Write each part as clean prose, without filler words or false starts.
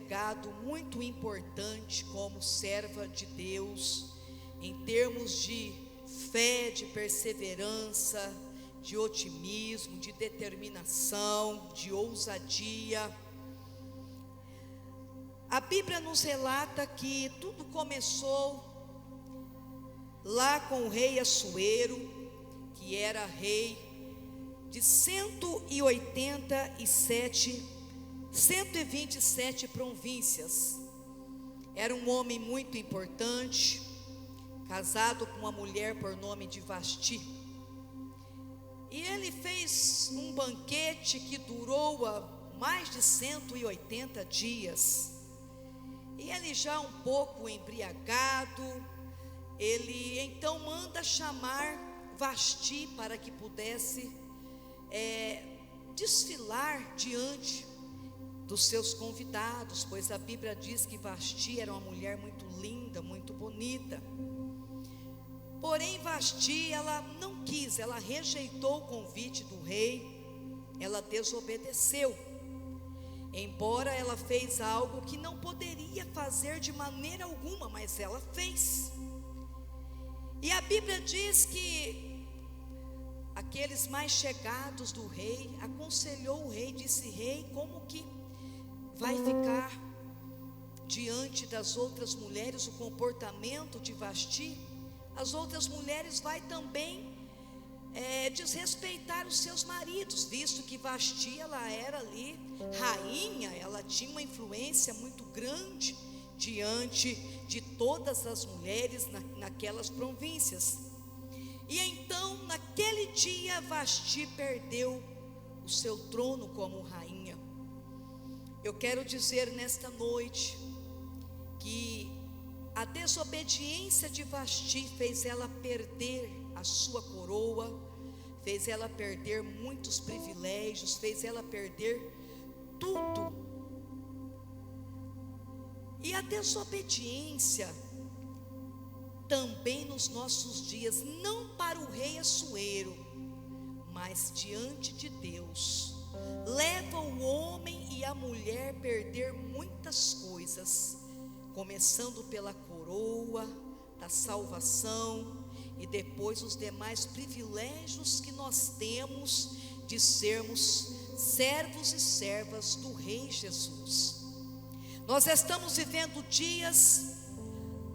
legado muito importante como serva de Deus, em termos de fé, de perseverança, de otimismo, de determinação, de ousadia. A Bíblia nos relata que tudo começou lá com o rei Assuero, que era rei de 127 províncias. Era um homem muito importante, casado com uma mulher por nome de Vasti. E ele fez um banquete que durou mais de 180 dias. E ele já um pouco embriagado, ele então manda chamar Vasti para que pudesse desfilar diante dos seus convidados, pois a Bíblia diz que Vasti era uma mulher muito linda, muito bonita. Porém Vasti, ela não quis, ela rejeitou o convite do rei, ela desobedeceu, embora ela fez algo que não poderia fazer de maneira alguma, mas ela fez. E a Bíblia diz que aqueles mais chegados do rei aconselhou o rei, disse: rei, como que vai ficar diante das outras mulheres o comportamento de Vasti? As outras mulheres vai também desrespeitar os seus maridos, visto que Vasti, ela era ali rainha, ela tinha uma influência muito grande diante de todas as mulheres naquelas províncias. E então naquele dia Vasti perdeu o seu trono como rainha. Eu quero dizer nesta noite que a desobediência de Vasti fez ela perder a sua coroa, fez ela perder muitos privilégios, fez ela perder tudo. E a desobediência também nos nossos dias, não para o rei Assuero, mas diante de Deus, leva o homem e a mulher a perder muitas coisas, começando pela coroa da salvação e depois os demais privilégios que nós temos de sermos servos e servas do Rei Jesus. Nós estamos vivendo dias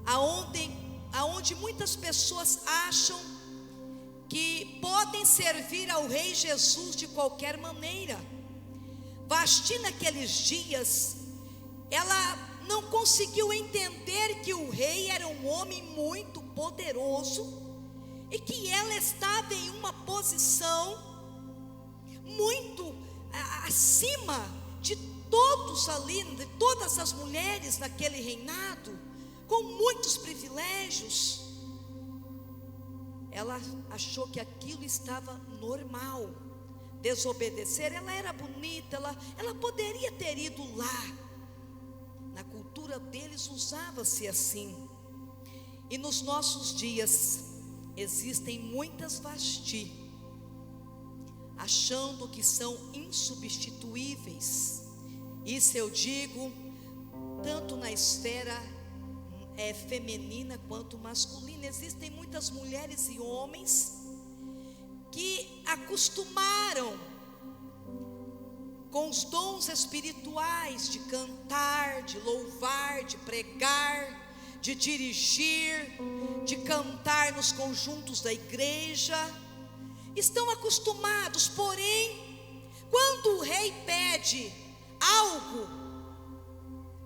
aonde muitas pessoas acham que podem servir ao Rei Jesus de qualquer maneira. Vasti naqueles dias, ela não conseguiu entender que o rei era um homem muito poderoso e que ela estava em uma posição muito acima de todos ali, de todas as mulheres naquele reinado, com muitos privilégios. Ela achou que aquilo estava normal, desobedecer. Ela era bonita, ela poderia ter ido lá. Na cultura deles usava-se assim. E nos nossos dias existem muitas Vasti, achando que são insubstituíveis. Isso eu digo tanto na esfera feminina quanto masculina. Existem muitas mulheres e homens que acostumaram com os dons espirituais de cantar, de louvar, de pregar, de dirigir, de cantar nos conjuntos da igreja. Estão acostumados, porém, quando o rei pede algo,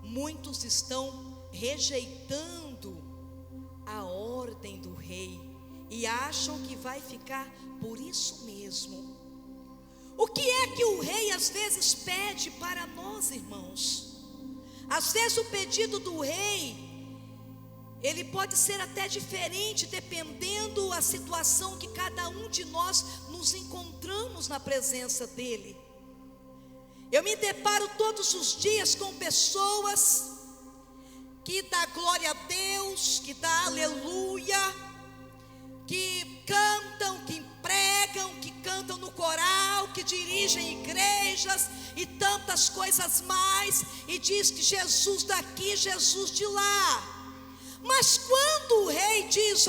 muitos estão rejeitando a ordem do rei e acham que vai ficar por isso mesmo. O que é que o rei às vezes pede para nós, irmãos? Às vezes o pedido do rei, ele pode ser até diferente, dependendo da situação que cada um de nós nos encontramos na presença dele. Eu me deparo todos os dias com pessoas que dá glória a Deus, que dá aleluia, que cantam, que pregam, que cantam no coral, que dirigem igrejas e tantas coisas mais, e diz que Jesus daqui, Jesus de lá. Mas quando o rei diz,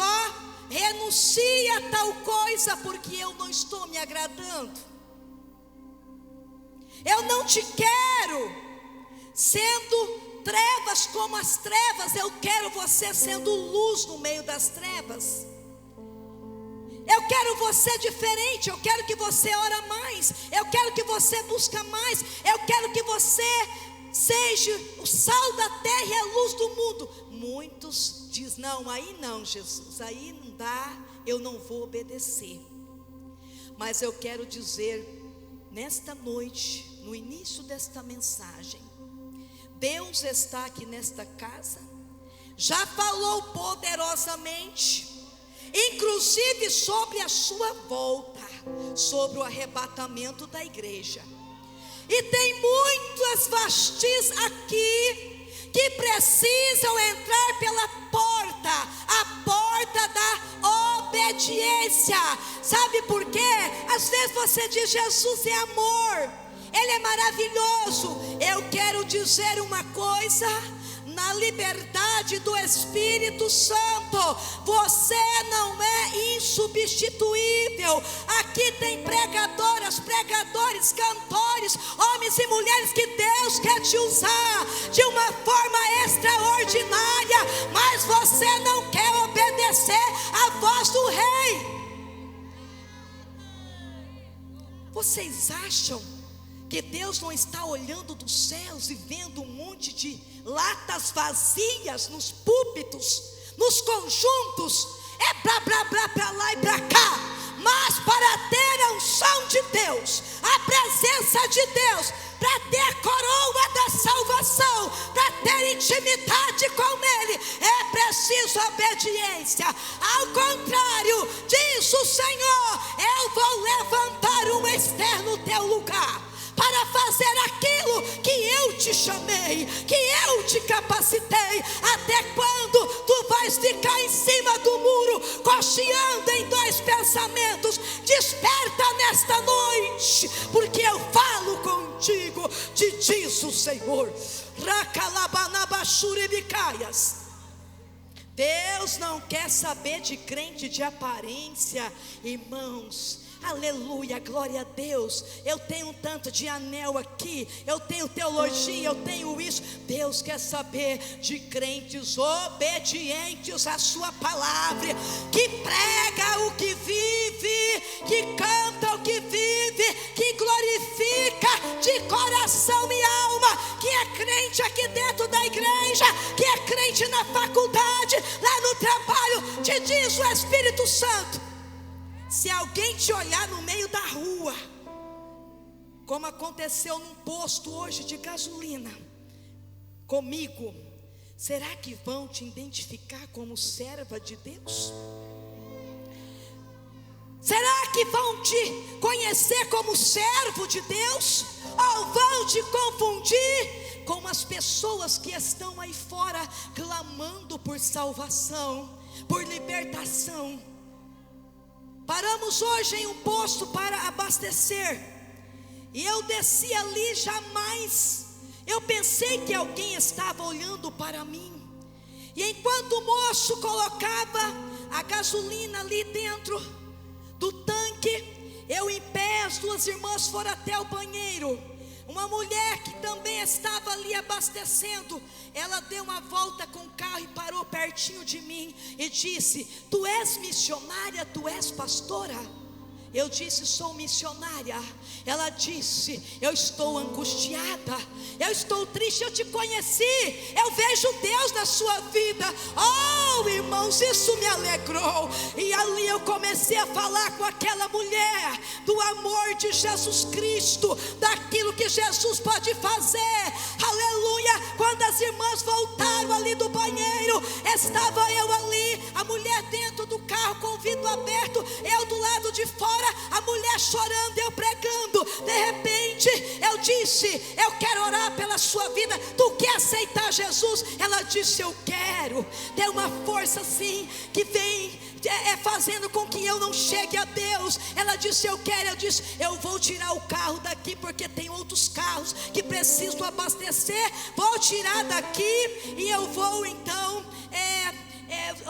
renuncia a tal coisa, porque eu não estou me agradando, eu não te quero sendo trevas como as trevas, eu quero você sendo luz no meio das trevas. Eu quero você diferente, eu quero que você ora mais, eu quero que você busca mais, eu quero que você seja o sal da terra e a luz do mundo. Muitos dizem, não, aí não, Jesus, aí não dá, eu não vou obedecer. Mas eu quero dizer, nesta noite, no início desta mensagem, Deus está aqui nesta casa, já falou poderosamente, inclusive sobre a sua volta, sobre o arrebatamento da igreja. E tem muitas vastis aqui que precisam entrar pela porta, a porta da obediência. Sabe por quê? Às vezes você diz, Jesus é amor, Ele é maravilhoso. Eu quero dizer uma coisa, na liberdade do Espírito Santo, você não é insubstituível. Aqui tem pregadoras, pregadores, cantores, homens e mulheres que Deus quer te usar de uma forma extraordinária, mas você não quer obedecer à voz do Rei. Vocês acham que Deus não está olhando dos céus e vendo um monte de latas vazias nos púlpitos, nos conjuntos? É pra lá e pra cá. Mas para ter a unção de Deus, a presença de Deus, para ter a coroa da salvação, para ter intimidade com Ele, é preciso obediência. Ao contrário, diz o Senhor, eu vou levantar um externo no teu lugar, para fazer aquilo que eu te chamei, que eu te capacitei. Até quando tu vais ficar em cima do muro, cocheando em dois pensamentos? Desperta nesta noite, porque eu falo contigo, te diz o Senhor. Deus não quer saber de crente de aparência, irmãos. Aleluia, glória a Deus. Eu tenho um tanto de anel aqui, eu tenho teologia, eu tenho isso. Deus quer saber de crentes obedientes à sua palavra, que prega o que vive, que canta o que vive, que glorifica de coração e alma, que é crente aqui dentro da igreja, que é crente na faculdade, lá no trabalho. Te diz o Espírito Santo, se alguém te olhar no meio da rua, como aconteceu num posto hoje de gasolina comigo, será que vão te identificar como serva de Deus? Será que vão te conhecer como servo de Deus? Ou vão te confundir com as pessoas que estão aí fora clamando por salvação, por libertação? Paramos hoje em um posto para abastecer, e eu desci ali, jamais eu pensei que alguém estava olhando para mim. E enquanto o moço colocava a gasolina ali dentro do tanque, eu em pé, as duas irmãs foram até o banheiro. Uma mulher que também estava ali abastecendo, ela deu uma volta com o carro e parou pertinho de mim e disse: tu és missionária, tu és pastora? Eu disse: sou missionária. Ela disse: eu estou angustiada, eu estou triste, eu te conheci, eu vejo Deus na sua vida. Oh, irmãos, isso me alegrou. E ali eu comecei a falar com aquela mulher do amor de Jesus Cristo, daquilo que Jesus pode fazer. Aleluia. Quando as irmãs voltaram ali do banheiro, estava eu ali, a mulher dentro do carro com o vidro aberto, eu do lado de fora, a mulher chorando, eu pregando. De repente eu disse: eu quero orar pela sua vida, tu quer aceitar Jesus? Ela disse: eu quero. Tem uma força assim que vem fazendo com que eu não chegue a Deus. Ela disse: eu quero. Eu disse: eu vou tirar o carro daqui, porque tem outros carros que preciso abastecer. Vou tirar daqui e eu vou então,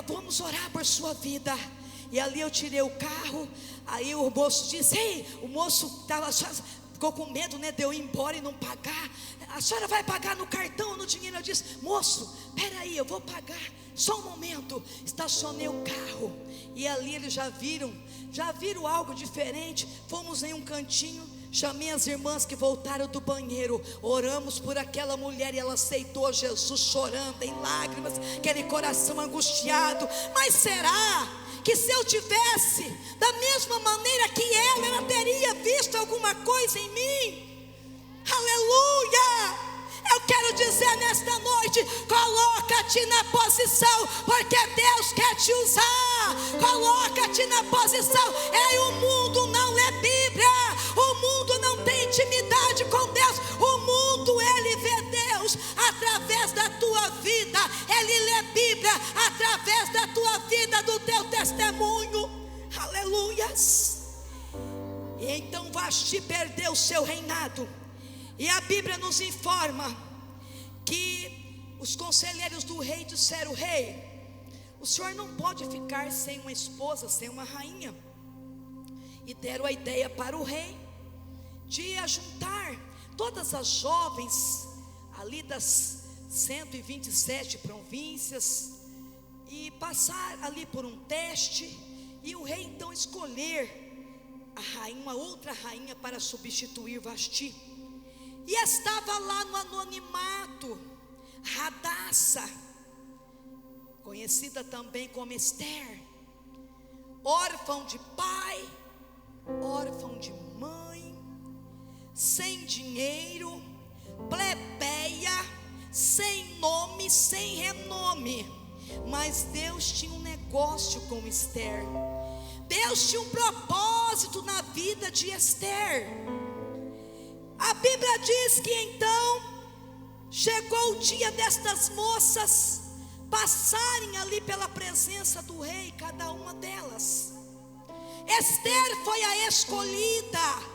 vamos orar por sua vida. E ali eu tirei o carro. Aí o moço disse: ei, o moço ficou com medo, né, de eu ir embora e não pagar. A senhora vai pagar no cartão ou no dinheiro? Eu disse: moço, peraí, eu vou pagar, só um momento. Estacionei o carro, e ali eles já viram algo diferente. Fomos em um cantinho, chamei as irmãs que voltaram do banheiro, oramos por aquela mulher, e ela aceitou Jesus, chorando em lágrimas, aquele coração angustiado. Mas será que se eu tivesse da mesma maneira que ela teria visto alguma coisa em mim? Aleluia! Eu quero dizer nesta noite: coloca-te na posição, porque Deus quer te usar. Coloca-te na posição. O mundo não lê Bíblia, o mundo não tem intimidade com Deus. O mundo, ele vê Deus através da tua vida. Ele lê Bíblia através da tua vida, do teu testemunho. Aleluias! E então Vasti perdeu o seu reinado. E a Bíblia nos informa que os conselheiros do rei disseram: rei, o senhor não pode ficar sem uma esposa, sem uma rainha. E deram a ideia para o rei de ajuntar todas as jovens ali das 127 províncias e passar ali por um teste, e o rei então escolher a rainha, uma outra rainha para substituir Vasti. E estava lá no anonimato Radassa, conhecida também como Esther, órfã de pai, órfã de mãe, sem dinheiro, plebeia, sem nome, sem renome. Mas Deus tinha um negócio com Esther. Deus tinha um propósito na vida de Esther. A Bíblia diz que então chegou o dia destas moças passarem ali pela presença do rei, cada uma delas. Esther foi a escolhida.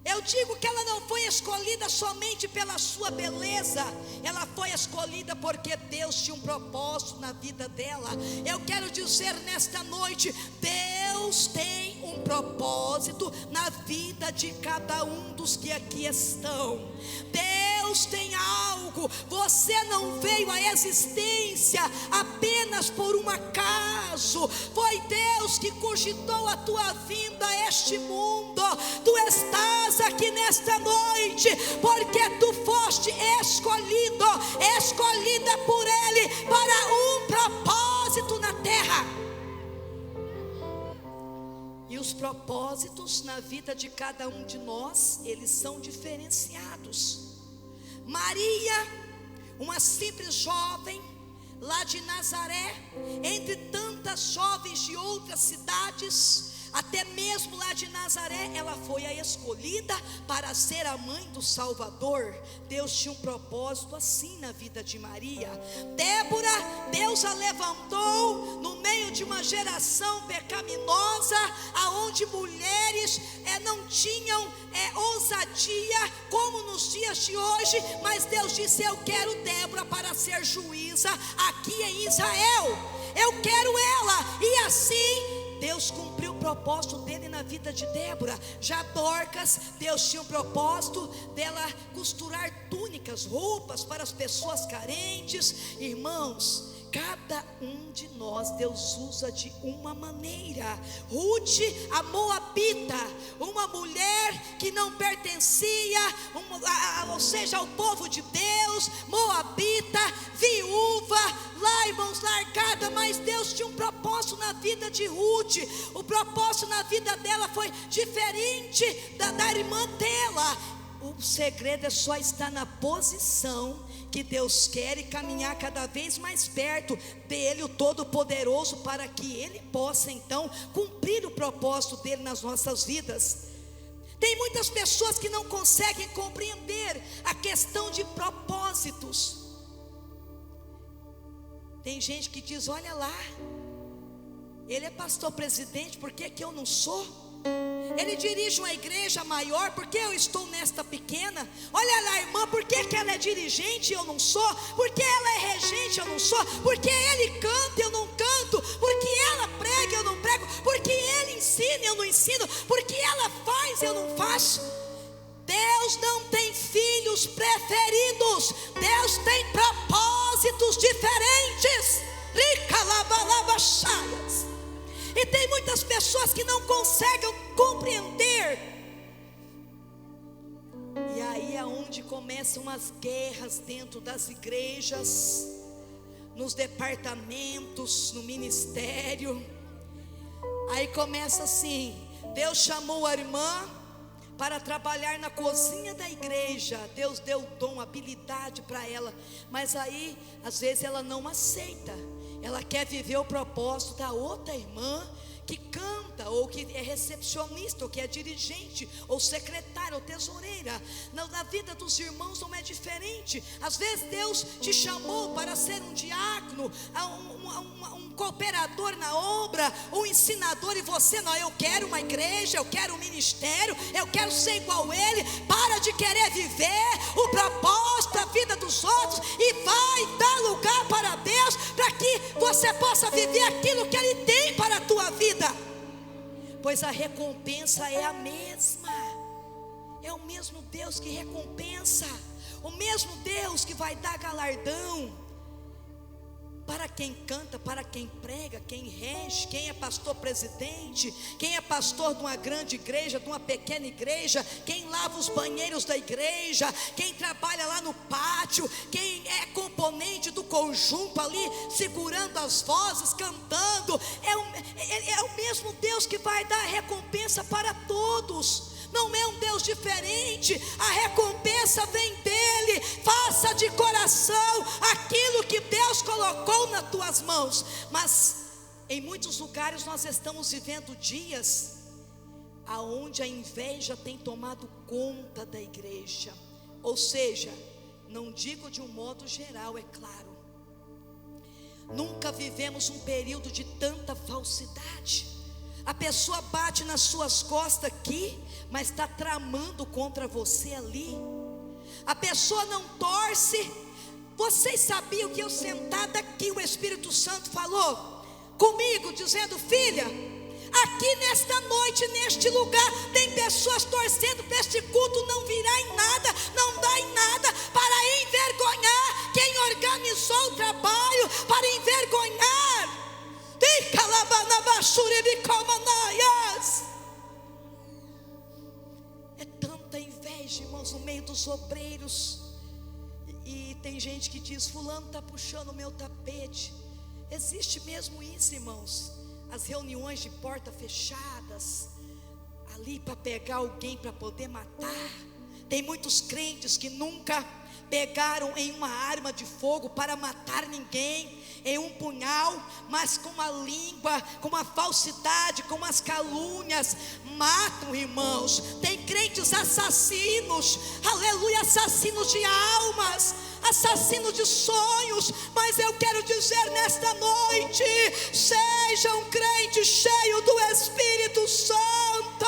Eu digo que ela não foi escolhida somente pela sua beleza, ela foi escolhida porque Deus tinha um propósito na vida dela. Eu quero dizer nesta noite: Deus tem um propósito na vida de cada um dos que aqui estão. Deus tem algo. Você não veio à existência apenas por um acaso. Foi Deus que cogitou a tua vinda a este mundo. Tu estás aqui nesta noite porque tu foste escolhida por Ele para um propósito na terra. E os propósitos na vida de cada um de nós, eles são diferenciados. Maria, uma simples jovem lá de Nazaré, entre tantas jovens de outras cidades, até mesmo lá de Nazaré, ela foi a escolhida para ser a mãe do Salvador. Deus tinha um propósito assim na vida de Maria. Débora, Deus a levantou no meio de uma geração pecaminosa, aonde mulheres não tinham ousadia como nos dias de hoje, mas Deus disse: eu quero Débora para ser juíza aqui em Israel. Eu quero ela. E assim Deus cumpriu o propósito dele na vida de Débora. Já Dorcas, Deus tinha um propósito dela costurar túnicas, roupas para as pessoas carentes. Irmãos, cada um de nós Deus usa de uma maneira. Ruth, a moabita, uma mulher que não pertencia, ou seja, ao povo de Deus, moabita, viúva, lá, irmãos, largada, mas Deus tinha um propósito na vida de Ruth. O propósito na vida dela foi diferente da irmã dela. O segredo é só estar na posição que Deus quer e caminhar cada vez mais perto dele, o Todo-Poderoso, para que Ele possa então cumprir o propósito dele nas nossas vidas. Tem muitas pessoas que não conseguem compreender a questão de propósitos. Tem gente que diz: olha lá, Ele é pastor presidente, por que eu não sou? Ele dirige uma igreja maior, por que eu estou nesta pequena? Olha lá, irmã, por que ela é dirigente e eu não sou? Por que ela é regente e eu não sou? Por que ele canta e eu não canto? Por que ela prega e eu não prego? Por que ele ensina e eu não ensino? Por que ela faz e eu não faço? Deus não tem filhos preferidos, Deus tem propósitos diferentes. E tem muitas pessoas que não conseguem compreender. E aí é onde começam as guerras dentro das igrejas, nos departamentos, no ministério. Aí começa assim: Deus chamou a irmã para trabalhar na cozinha da igreja. Deus deu dom, habilidade para ela, mas aí às vezes ela não aceita. Ela quer viver o propósito da outra irmã que canta, ou que é recepcionista, ou que é dirigente, ou secretária, ou tesoureira. Na vida dos irmãos não é diferente. Às vezes Deus te chamou para ser um diácono, um cooperador na obra, um ensinador, e você não. Eu quero uma igreja, eu quero um ministério, eu quero ser igual a ele. Para de querer viver o propósito da vida dos outros e vai dar lugar para Deus, para que você possa viver aquilo que ele tem para a tua vida. Pois a recompensa é a mesma. É o mesmo Deus que recompensa, o mesmo Deus que vai dar galardão para quem canta, para quem prega, quem rege, quem é pastor presidente, quem é pastor de uma grande igreja, de uma pequena igreja, quem lava os banheiros da igreja, quem trabalha lá no pátio, quem é componente do conjunto ali, segurando as vozes, cantando. É o mesmo Deus que vai dar recompensa para todos. Não é um Deus diferente, a recompensa vem dele. Faça de coração aquilo que Deus colocou nas tuas mãos. Mas em muitos lugares nós estamos vivendo dias aonde a inveja tem tomado conta da igreja. Ou seja, não digo de um modo geral, é claro, nunca vivemos um período de tanta falsidade. A pessoa bate nas suas costas aqui, mas está tramando contra você ali. A pessoa não torce. Vocês sabiam que eu sentada aqui, o Espírito Santo falou comigo, dizendo: filha, aqui nesta noite, neste lugar, tem pessoas torcendo para este culto não virar em nada, não dar em nada, para envergonhar quem organizou o trabalho, para envergonhar. É tanta inveja, irmãos, no meio dos obreiros. E tem gente que diz: fulano está puxando o meu tapete. Existe mesmo isso, irmãos. As reuniões de porta fechadas, ali para pegar alguém para poder matar. Tem muitos crentes que nunca pegaram em uma arma de fogo para matar ninguém, em um punhal, mas com a língua, com a falsidade, com as calúnias, matam, irmãos. Tem crentes assassinos, aleluia, assassinos de almas, assassinos de sonhos. Mas eu quero dizer nesta noite: seja um crente cheio do Espírito Santo.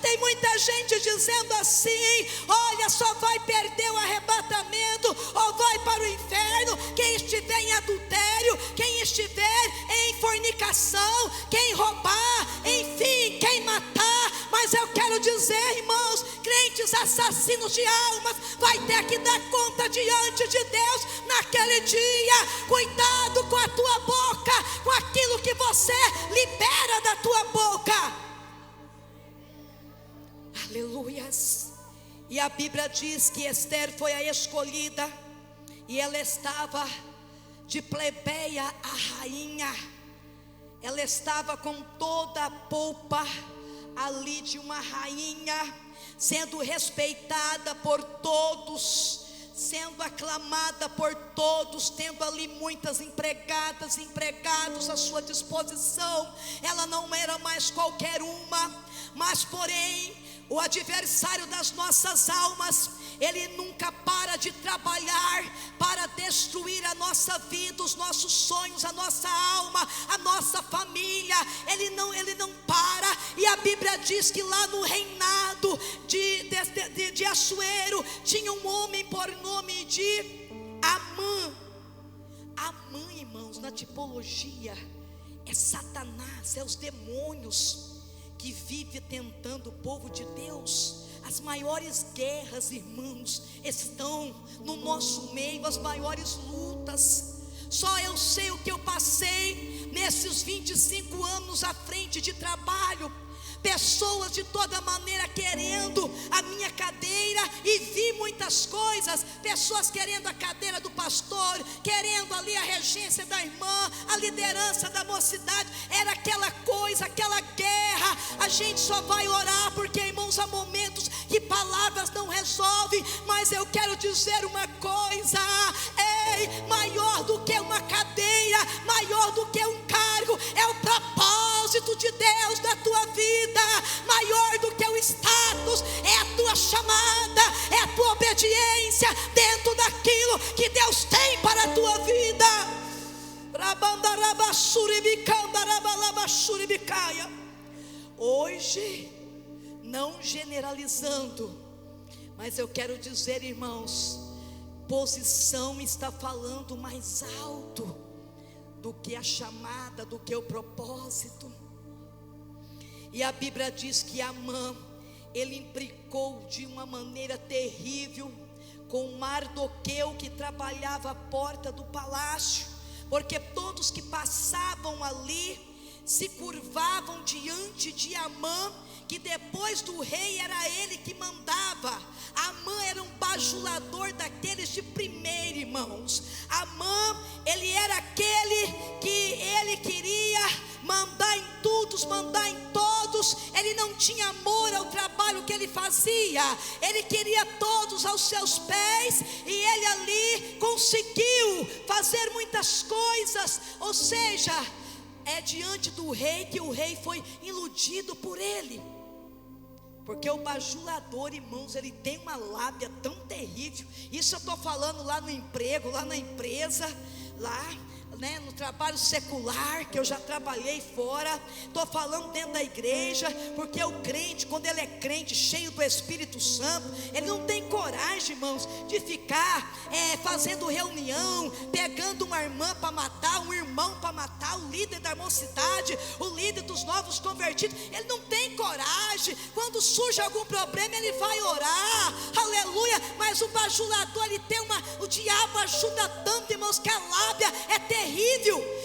Tem muita gente dizendo assim: olha, só vai perder o arrebatamento, ou vai para o inferno quem estiver em adultério, quem estiver em fornicação, quem roubar, enfim, quem matar. Mas eu quero dizer, irmãos, crentes assassinos de almas vai ter que dar conta diante de Deus naquele dia. Cuidado com a tua boca, com aquilo que você libera da tua boca. Aleluias. E a Bíblia diz que Esther foi a escolhida, e ela estava de plebeia a rainha. Ela estava com toda a pompa ali de uma rainha, sendo respeitada por todos, sendo aclamada por todos, tendo ali muitas empregadas, empregados à sua disposição. Ela não era mais qualquer uma, mas porém O adversário das nossas almas, ele nunca para de trabalhar para destruir a nossa vida, os nossos sonhos, a nossa alma, a nossa família. Ele não para. E a Bíblia diz que lá no reinado de Assuero tinha um homem por nome de Amã. Amã, irmãos, na tipologia é Satanás, é os demônios que vive tentando o povo de Deus. As maiores guerras, irmãos, estão no nosso meio, as maiores lutas. Só eu sei o que eu passei nesses 25 anos à frente de trabalho. Pessoas de toda maneira querendo a minha cadeira, e vi muitas coisas. Pessoas querendo a cadeira do pastor, querendo ali a regência da irmã, a liderança da mocidade. Era aquela coisa, aquela guerra. A gente só vai orar porque, irmãos, há momentos que palavras não resolvem. Mas eu quero dizer uma coisa: ei, maior do que uma cadeira, maior do que um cargo, é o propósito de Deus na tua vida. Maior do que o status é a tua chamada, é a tua obediência dentro daquilo que Deus tem para a tua vida. Hoje, não generalizando, mas eu quero dizer, irmãos, posição está falando mais alto do que a chamada, do que o propósito. E a Bíblia diz que Amã, ele implicou de uma maneira terrível com Mardoqueu, que trabalhava à porta do palácio, porque todos que passavam ali se curvavam diante de Amã, que depois do rei era ele que mandava. Amã era um bajulador daqueles de primeiro, irmãos. Amã, ele era aquele que ele queria mandar em todos, mandar em todos. Ele não tinha amor ao trabalho que ele fazia, ele queria todos aos seus pés, e ele ali conseguiu fazer muitas coisas. Ou seja, é diante do rei que o rei foi iludido por ele. Porque o bajulador, irmãos, ele tem uma lábia tão terrível. Isso eu estou falando lá no emprego, lá na empresa, lá, né, no trabalho secular, que eu já trabalhei fora. Estou falando dentro da igreja, porque o crente, quando ele é crente, cheio do Espírito Santo, ele não tem coragem, irmãos, de ficar fazendo reunião, pegando uma irmã para matar, um irmão para matar, o líder da mocidade, o líder dos novos convertidos. Ele não tem coragem. Quando surge algum problema, ele vai orar, aleluia. Mas o bajulador, ele tem o diabo ajuda tanto, irmãos, que a lábia é terrível.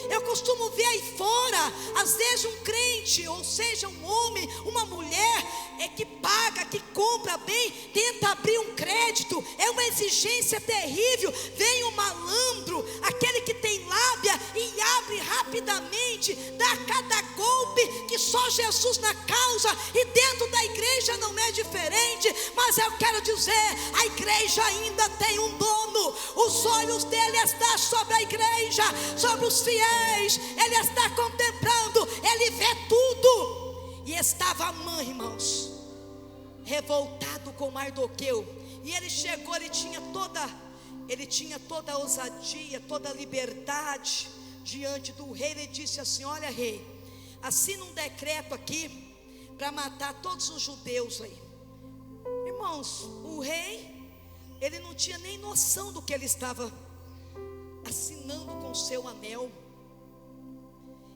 Eu costumo ver aí fora, às vezes um crente, ou seja, um homem, uma mulher, que paga, que compra bem, tenta abrir um crédito, é uma exigência terrível. Vem o malandro, aquele que tem lábia, e abre rapidamente, dá cada golpe que só Jesus na causa. E dentro da igreja não é diferente. Mas eu quero dizer, a igreja ainda tem um dono. Os olhos dele estão sobre a igreja, sobre os fiéis. Ele está contemplando, ele vê tudo. E estava Amã, irmãos, revoltado com Mardoqueu. E ele chegou, ele tinha toda a ousadia, toda a liberdade diante do rei. Ele disse assim: olha, rei, assina um decreto aqui para matar todos os judeus aí. Irmãos, o rei, ele não tinha nem noção do que ele estava assinando com o seu anel.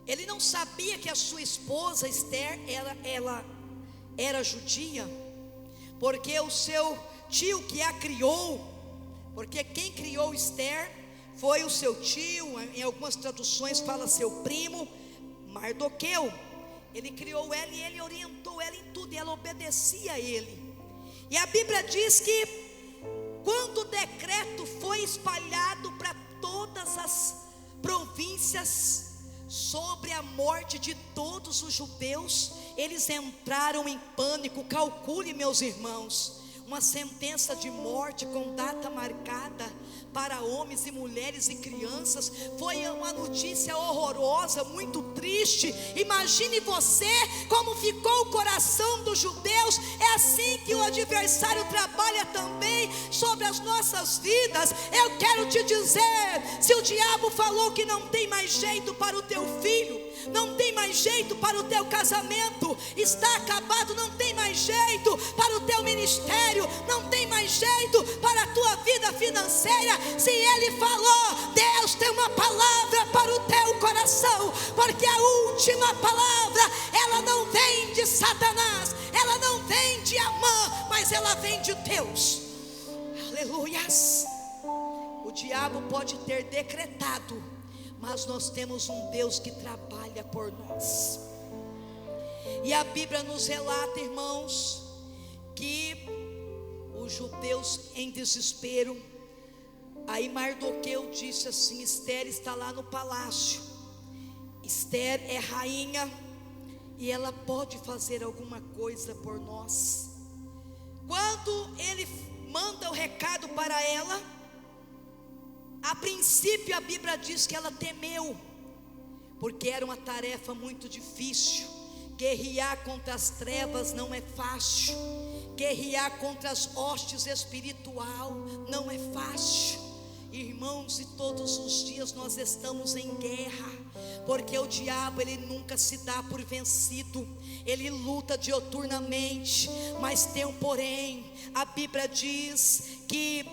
Ele não sabia que a sua esposa Esther, ela era judia, porque o seu tio que a criou, porque quem criou Esther foi o seu tio, em algumas traduções fala seu primo, Mardoqueu. Ele criou ela e ele orientou ela em tudo, e ela obedecia a ele. E a Bíblia diz que quando o decreto foi espalhado para todas as províncias sobre a morte de todos os judeus, eles entraram em pânico. Calcule, meus irmãos, uma sentença de morte com data marcada para homens e mulheres e crianças. Foi uma notícia horrorosa, muito triste. Imagine você como ficou o coração dos judeus. É assim que o adversário trabalha também sobre as nossas vidas. Eu quero te dizer, se o diabo falou que não tem mais jeito para o teu filho, não tem mais jeito para o teu casamento, está acabado, não tem mais jeito para o teu ministério, não tem mais jeito para a tua vida financeira, se ele falou, Deus tem uma palavra para o teu coração, porque a última palavra, ela não vem de Satanás, ela não vem de Amã, mas ela vem de Deus. Aleluias. O diabo pode ter decretado, mas nós temos um Deus que trabalha por nós. E a Bíblia nos relata, irmãos, que os judeus em desespero, aí Mardoqueu disse assim: Esther está lá no palácio, Esther é rainha e ela pode fazer alguma coisa por nós. Quando ele manda o recado para ela, a princípio a Bíblia diz que ela temeu, porque era uma tarefa muito difícil. Guerrear contra as trevas não é fácil, guerrear contra as hostes espiritual não é fácil. Irmãos, e todos os dias nós estamos em guerra, porque o diabo ele nunca se dá por vencido, ele luta dioturnamente, mas tem um porém. A Bíblia diz que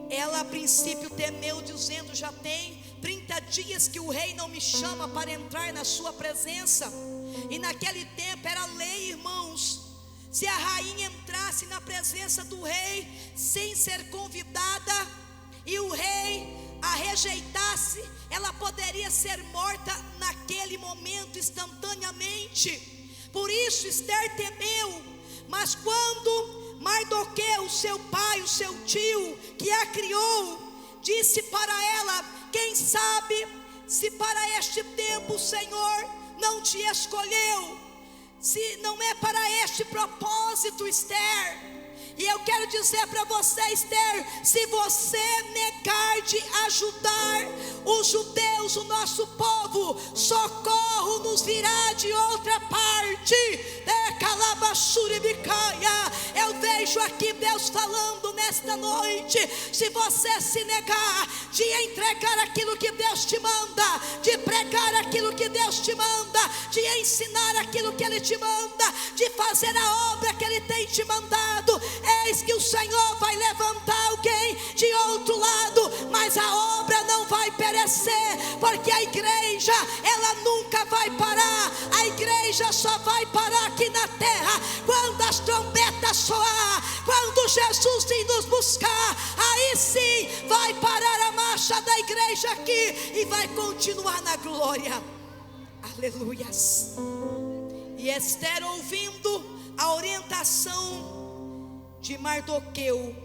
ela a princípio temeu, dizendo: já tem 30 dias que o rei não me chama para entrar na sua presença. E naquele tempo era lei, irmãos, se a rainha entrasse na presença do rei sem ser convidada, e o rei a rejeitasse, ela poderia ser morta naquele momento, instantaneamente. Por isso Esther temeu. Mas quando Mardoqueu, seu pai, o seu tio, que a criou, disse para ela: quem sabe se para este tempo o Senhor não te escolheu, se não é para este propósito, Esther. E eu quero dizer para você, Esther, se você negar de ajudar os judeus, o nosso povo, socorro nos virá de outra parte. Eu vejo aqui Deus falando nesta noite: se você se negar de entregar aquilo que Deus te manda, de pregar aquilo que Deus te manda, de ensinar aquilo que Ele te manda, de fazer a obra que Ele tem te mandado, eis que o Senhor vai levantar alguém de outro lado, mas a obra não vai perecer, porque a igreja, ela nunca vai parar. A igreja só vai parar aqui na terra quando as trombetas soar, quando Jesus vir nos buscar. Aí sim vai parar a marcha da igreja aqui e vai continuar na glória. Aleluias. E Esther, ouvindo a orientação de Mardoqueu,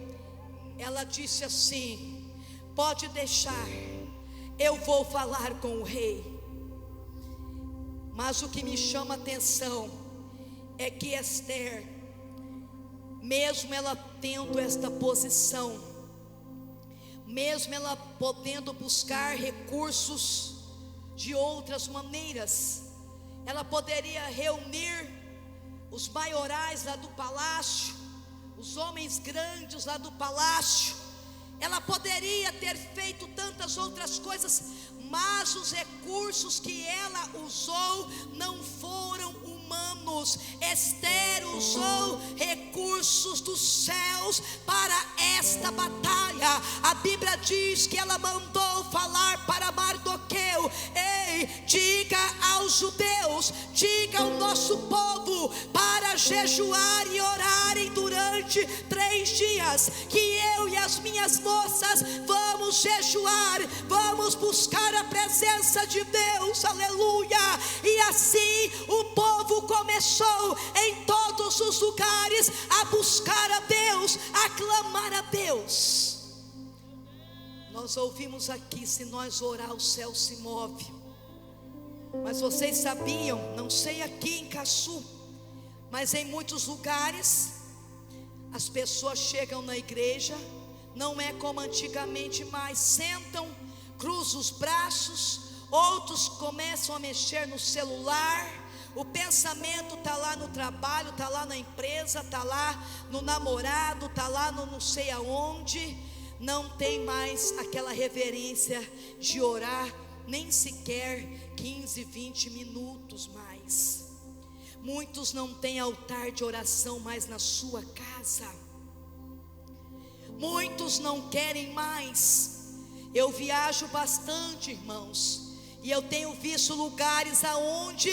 ela disse assim: pode deixar, eu vou falar com o rei. Mas o que me chama a atenção é que Esther, mesmo ela tendo esta posição, mesmo ela podendo buscar recursos de outras maneiras, ela poderia reunir os maiorais lá do palácio, os homens grandes lá do palácio, ela poderia ter feito tantas outras coisas, mas os recursos que ela usou não foram humanos. Esther usou recursos dos céus para esta batalha. A Bíblia diz que ela mandou falar para Mardoqueu: ei, diga aos judeus, diga ao nosso povo para jejuar e orarem durante 3 dias, que eu e as minhas moças vamos jejuar, vamos buscar a presença de Deus. Aleluia. E assim o povo começou em todos os lugares a buscar a Deus, a clamar a Deus. Nós ouvimos aqui: se nós orar, o céu se move. Mas vocês sabiam, não sei aqui em Caçu, mas em muitos lugares As pessoas chegam na igreja, não é como antigamente mais, sentam, cruzam os braços, outros começam a mexer no celular, o pensamento está lá no trabalho, está lá na empresa, está lá no namorado, está lá no não sei aonde. Não tem mais aquela reverência de orar, nem sequer 15, 20 minutos mais. Muitos não têm altar de oração mais na sua casa. Muitos não querem mais. Eu viajo bastante, irmãos, e eu tenho visto lugares aonde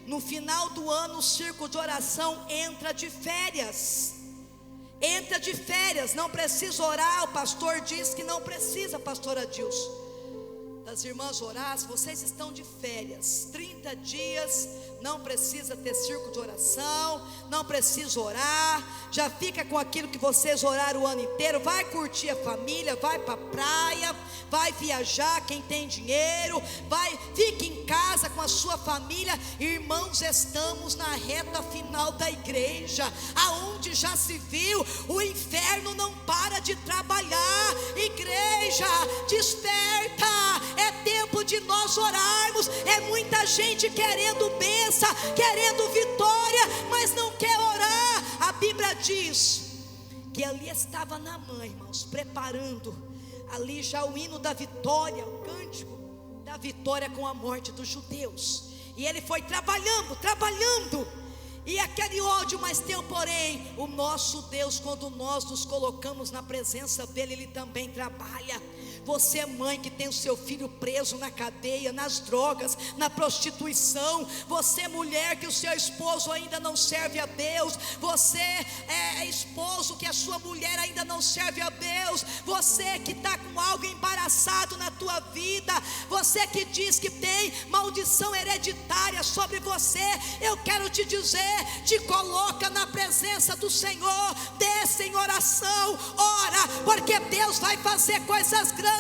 no final do ano o círculo de oração entra de férias. Entra de férias, não precisa orar. O pastor diz que não precisa, pastora Dilson, das irmãs orar. Se vocês estão de férias, 30 dias, não precisa ter círculo de oração, não precisa orar. Já fica com aquilo que vocês oraram o ano inteiro. Vai curtir a família, vai para a praia, vai viajar quem tem dinheiro, fique em casa com a sua família. Irmãos, estamos na reta final da igreja, aonde já se viu, o inferno não para de trabalhar. Igreja, desperta, é tempo de nós orarmos. É muita gente querendo bênção, querendo vitória, mas não quer orar. A Bíblia diz que ali estava Naamã, irmãos, preparando ali já o hino da vitória, o cântico da vitória com a morte dos judeus. E ele foi trabalhando, e aquele ódio, mas tem porém, o nosso Deus, quando nós nos colocamos na presença dele, ele também trabalha. Você, mãe, que tem o seu filho preso na cadeia, nas drogas, na prostituição. Você, mulher, que o seu esposo ainda não serve a Deus. Você é esposo que a sua mulher ainda não serve a Deus. Você que está com algo embaraçado na tua vida. Você que diz que tem maldição hereditária sobre você. Eu quero te dizer, te coloca na presença do Senhor, desce em oração, ora, porque Deus vai fazer coisas grandes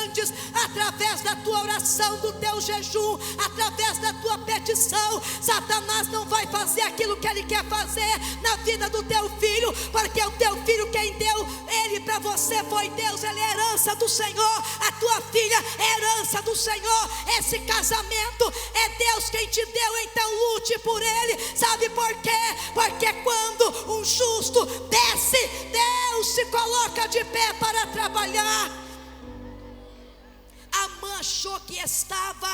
através da tua oração, do teu jejum, através da tua petição. Satanás não vai fazer aquilo que ele quer fazer na vida do teu filho, porque o teu filho, quem deu ele para você foi Deus. Ele é herança do Senhor. A tua filha é herança do Senhor. Esse casamento é Deus quem te deu, então lute por ele. Sabe por quê? Porque quando um justo desce, Deus se coloca de pé para trabalhar. Naamã achou que estava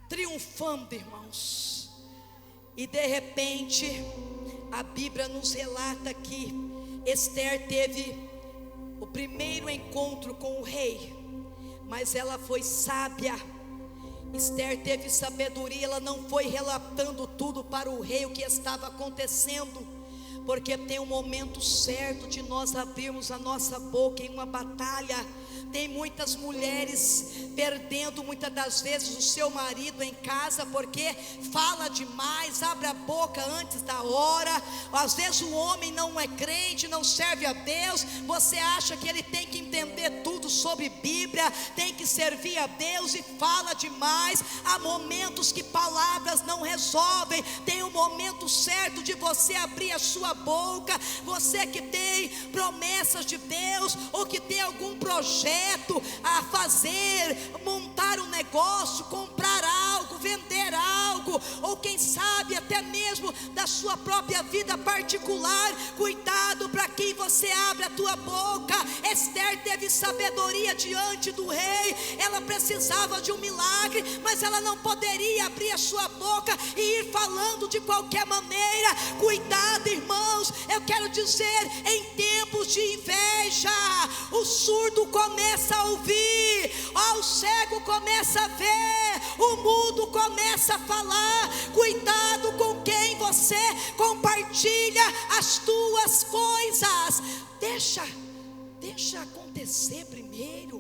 triunfando, irmãos, e de repente a Bíblia nos relata que Esther teve o primeiro encontro com o rei, mas ela foi sábia. Esther teve sabedoria, ela não foi relatando tudo para o rei o que estava acontecendo, porque tem um momento certo de nós abrirmos a nossa boca em uma batalha. Tem muitas mulheres perdendo muitas das vezes o seu marido em casa, porque fala demais, abre a boca antes da hora. Às vezes o homem não é crente, não serve a Deus. Você acha que ele tem que entender tudo sobre Bíblia, tem que servir a Deus e fala demais. Há momentos que palavras não resolvem. Tem um momento certo de você abrir a sua boca. Você que tem promessas de Deus, ou que tem algum projeto a fazer, montar um negócio, comprar algo, vender algo, ou quem sabe até mesmo da sua própria vida particular. Cuidado para quem você abre a tua boca. Esther teve sabedoria diante do rei. Ela precisava de um milagre, mas ela não poderia abrir a sua boca e ir falando de qualquer maneira. Cuidado, irmãos, eu quero dizer, em tempos de inveja, o surdo começa a ouvir, o cego começa a ver, o mudo começa a falar. Cuidado com quem você compartilha as tuas coisas. Deixa acontecer primeiro,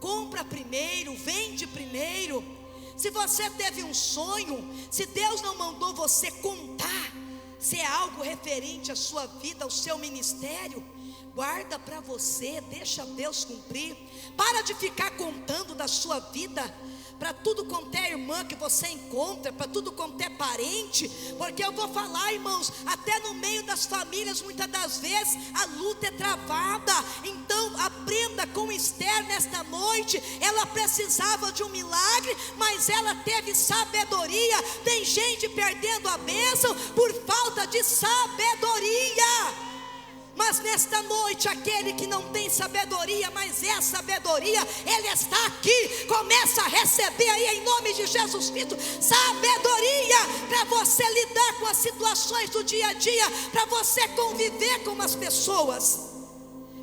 compra primeiro, vende primeiro. Se você teve um sonho, se Deus não mandou você contar, se é algo referente à sua vida, ao seu ministério, guarda para você, deixa Deus cumprir. Para de ficar contando da sua vida. para tudo quanto é irmã que você encontra, para tudo quanto é parente, porque eu vou falar, irmãos, até no meio das famílias, muitas das vezes a luta é travada. Então aprenda com Esther nesta noite. Ela precisava de um milagre, mas ela teve sabedoria. Tem gente perdendo a bênção por falta de sabedoria. Mas nesta noite, aquele que não tem sabedoria, mas é sabedoria, ele está aqui. Começa a receber aí em nome de Jesus Cristo sabedoria para você lidar com as situações do dia a dia, para você conviver com as pessoas.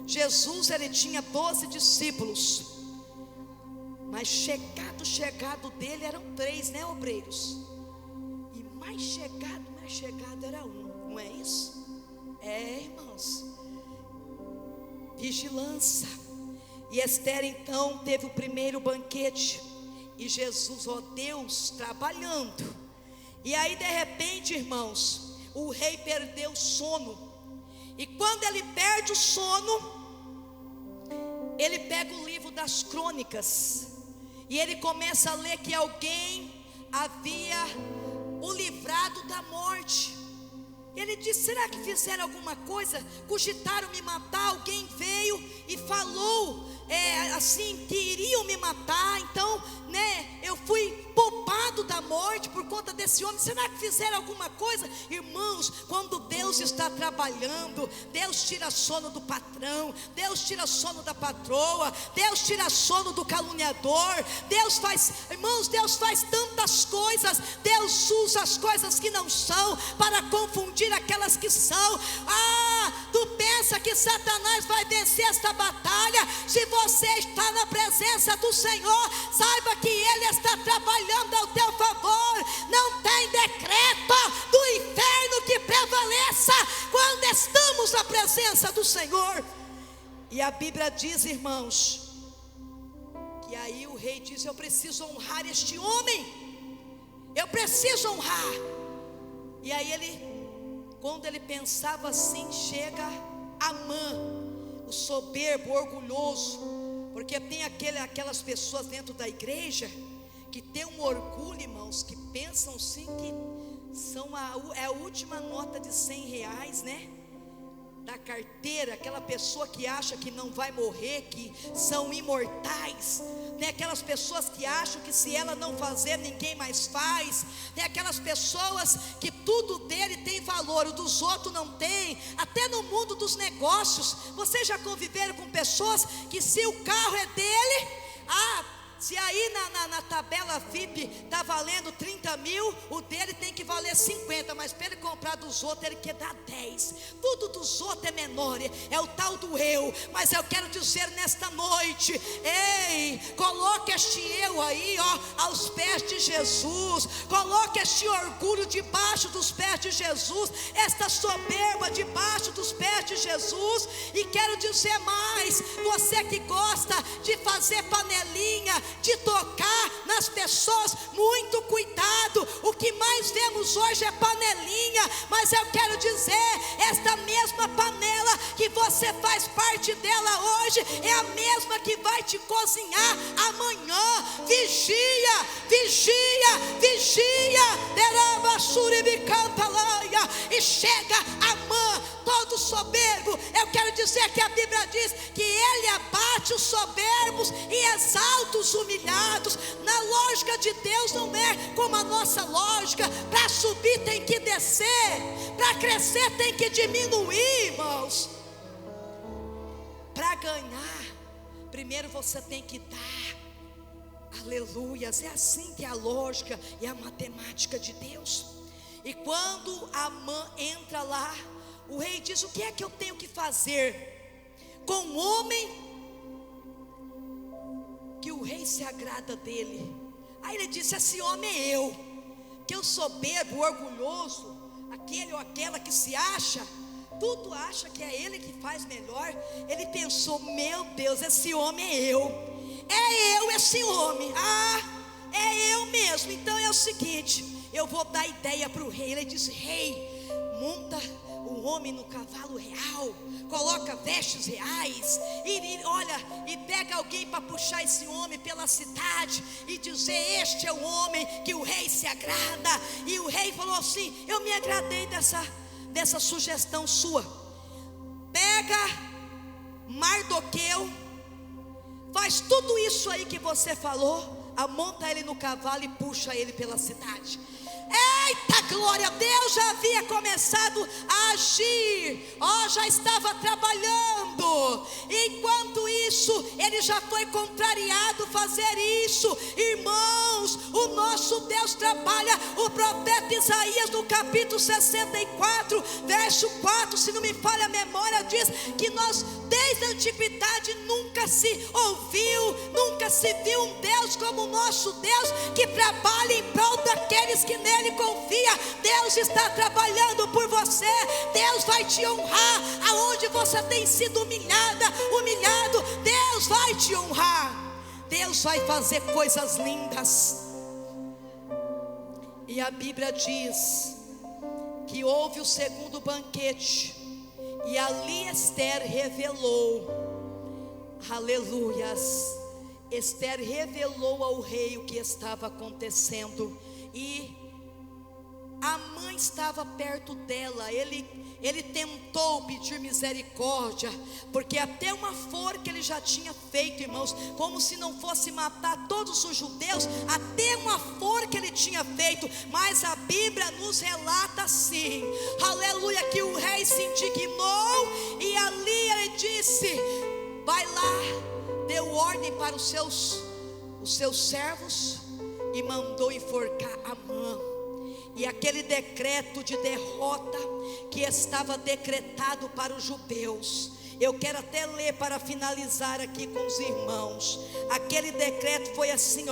Jesus, ele tinha 12 discípulos, mas chegado dele eram 3, né, obreiros? E mais chegado era um, não é isso? É, irmãos, vigilância. E Esther então teve o primeiro banquete, e Jesus, ó Deus, trabalhando. E aí de repente, irmãos, o rei perdeu o sono. E quando ele perde o sono, ele pega o livro das crônicas, e ele começa a ler que alguém havia o livrado da morte. Ele disse: será que fizeram alguma coisa? Cogitaram me matar. Alguém veio e falou assim, que iriam me matar. Então, né, eu fui poupado da morte por conta desse homem. Será que fizeram alguma coisa? Irmãos, quando Deus está trabalhando, Deus tira sono do patrão, Deus tira sono da patroa, Deus tira sono do caluniador. Deus faz, irmãos, Deus faz tantas coisas. Deus usa as coisas que não são para confundir aquelas que são. Tu pensa que Satanás vai vencer esta batalha? Se você está na presença do Senhor, saiba que Ele está trabalhando ao teu favor. Não tem decreto do inferno que prevaleça quando estamos na presença do Senhor. E a Bíblia diz, irmãos, que aí o rei diz: eu preciso honrar este homem, eu preciso honrar. E aí quando ele pensava assim, chega Amã, o soberbo, o orgulhoso. Porque tem aquelas pessoas dentro da igreja que tem um orgulho, irmãos, que pensam sim que são a última nota de 100 reais, né, da carteira. Aquela pessoa que acha que não vai morrer, que são imortais. Tem aquelas pessoas que acham que se ela não fazer, ninguém mais faz. Tem aquelas pessoas que tudo dele tem valor, o dos outros não tem. Até no mundo dos negócios, vocês já conviveram com pessoas que se o carro é dele, se aí na tabela VIP está valendo 30 mil, o dele tem que valer 50, mas para ele comprar dos outros, ele quer dar 10. Tudo dos outros é menor, é o tal do eu. Mas eu quero dizer nesta noite: ei, coloque este eu aí, aos pés de Jesus. Coloque este orgulho debaixo dos pés de Jesus, esta soberba debaixo dos pés de Jesus. E quero dizer mais: você que gosta de fazer panelinha, de tocar nas pessoas, muito cuidado. O que mais vemos hoje é panelinha, mas eu quero dizer, esta mesma panela que você faz parte dela hoje, é a mesma que vai te cozinhar amanhã. Vigia, vigia, vigia. E chega Amã, todo soberbo. Eu quero dizer que a Bíblia diz que ele abate os soberbos e exalta os humilhados. Na lógica de Deus não é como a nossa lógica. Para subir tem que descer, para crescer tem que diminuir, irmãos. Para ganhar, primeiro você tem que dar. Aleluias, é assim que é a lógica e a matemática de Deus. E quando Amã entra lá, o rei diz: o que é que eu tenho que fazer com um homem que o rei se agrada dele? Aí ele disse: esse homem é eu, que eu soberbo, orgulhoso, aquele ou aquela que se acha, tudo acha que é ele que faz melhor. Ele pensou: meu Deus, esse homem é eu esse homem, é eu mesmo. mesmo. Então é o seguinte, eu vou dar ideia para o rei. Ele disse: rei, monta o homem no cavalo real, coloca vestes reais, e olha, e pega alguém para puxar esse homem pela cidade e dizer: este é o homem que o rei se agrada. E o rei falou assim: eu me agradei dessa sugestão sua. Pega Mardoqueu, faz tudo isso aí que você falou, amonta ele no cavalo e puxa ele pela cidade. Eita glória, Deus já havia começado a agir, já estava trabalhando. Enquanto isso, ele já foi contrariado fazer isso. Irmãos, o nosso Deus trabalha. O profeta Isaías, no capítulo 64, verso 4, se não me falha a memória, diz que nós, desde a antiguidade, nunca se ouviu, nunca se viu um Deus como o nosso Deus, que trabalha em prol daqueles que nele confia. Deus está trabalhando por você. Deus vai te honrar aonde você tem sido humilhado. Deus vai te honrar. Deus vai fazer coisas lindas. E a Bíblia diz que houve o segundo banquete, e ali Esther revelou, aleluias, Esther revelou ao rei o que estava acontecendo. E a mãe estava perto dela. Ele tentou pedir misericórdia, porque até uma forca ele já tinha feito, irmãos, como se não fosse matar todos os judeus. Até uma forca ele tinha feito. Mas a Bíblia nos relata assim, aleluia, que o rei se indignou, e ali ele disse: vai lá, deu ordem para os seus servos, e mandou enforcar Amã. E aquele decreto de derrota que estava decretado para os judeus, eu quero até ler para finalizar aqui com os irmãos. Aquele decreto foi assim,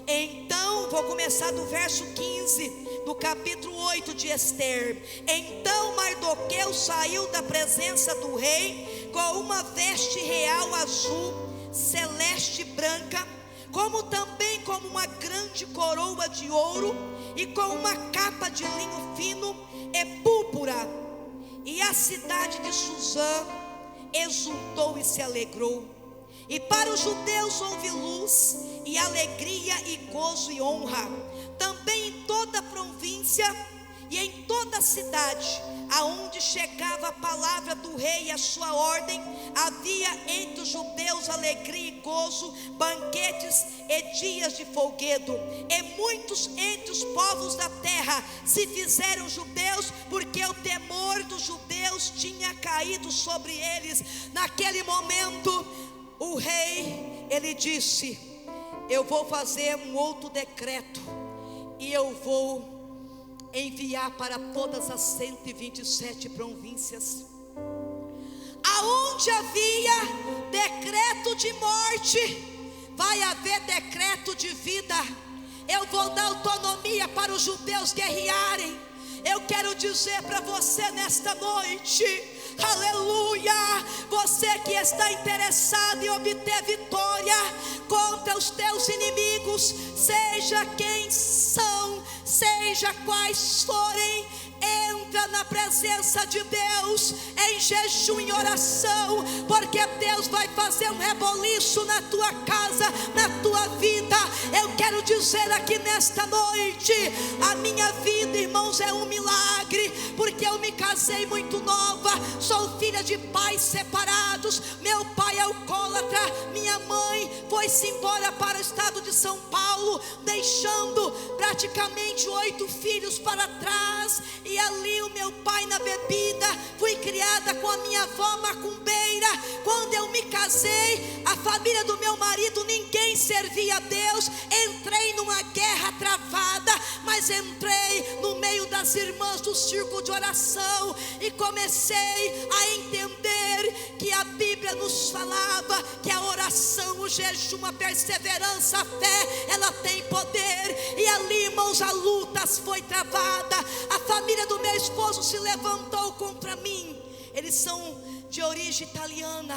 então, vou começar do verso 15 do capítulo 8 de Esther. Então Mardoqueu saiu da presença do rei com uma veste real azul, celeste e branca, como também como uma grande coroa de ouro, e com uma capa de linho fino e púrpura. E a cidade de Suzã exultou e se alegrou. E para os judeus houve luz e alegria e gozo e honra. Também em toda a província e em toda a cidade, aonde chegava a palavra do rei e a sua ordem, havia entre os judeus alegria e gozo, banquetes e dias de folguedo. E muitos entre os povos da terra se fizeram judeus, porque o temor dos judeus tinha caído sobre eles. Naquele momento, o rei, ele disse: eu vou fazer um outro decreto, e eu vou enviar para todas as 127 províncias. Aonde havia decreto de morte, vai haver decreto de vida. Eu vou dar autonomia para os judeus guerrearem. Eu quero dizer para você nesta noite, aleluia, você que está interessado em obter vitória contra os teus inimigos, seja quem são, seja quais forem, entra na presença de Deus em jejum e oração, porque Deus vai fazer um reboliço na tua casa, na tua vida. Eu quero dizer aqui nesta noite, a minha vida, irmãos, é um milagre, porque eu me casei muito nova, sou filha de pais separados. Meu pai é alcoólatra, minha mãe foi-se embora para o estado de São Paulo, deixando praticamente 8 filhos para trás. E ali o meu pai na bebida, fui criada com a minha avó macumbeira. Quando eu me casei, a família do meu marido, ninguém servia a Deus. Entrei numa guerra travada, mas entrei no meio das irmãs do círculo de oração, e comecei a entender que a Bíblia nos falava que a oração, o jejum, a perseverança, a fé, ela tem poder. E ali, irmãos, a luta foi travada. A família do meu esposo se levantou contra mim. Eles são de origem italiana,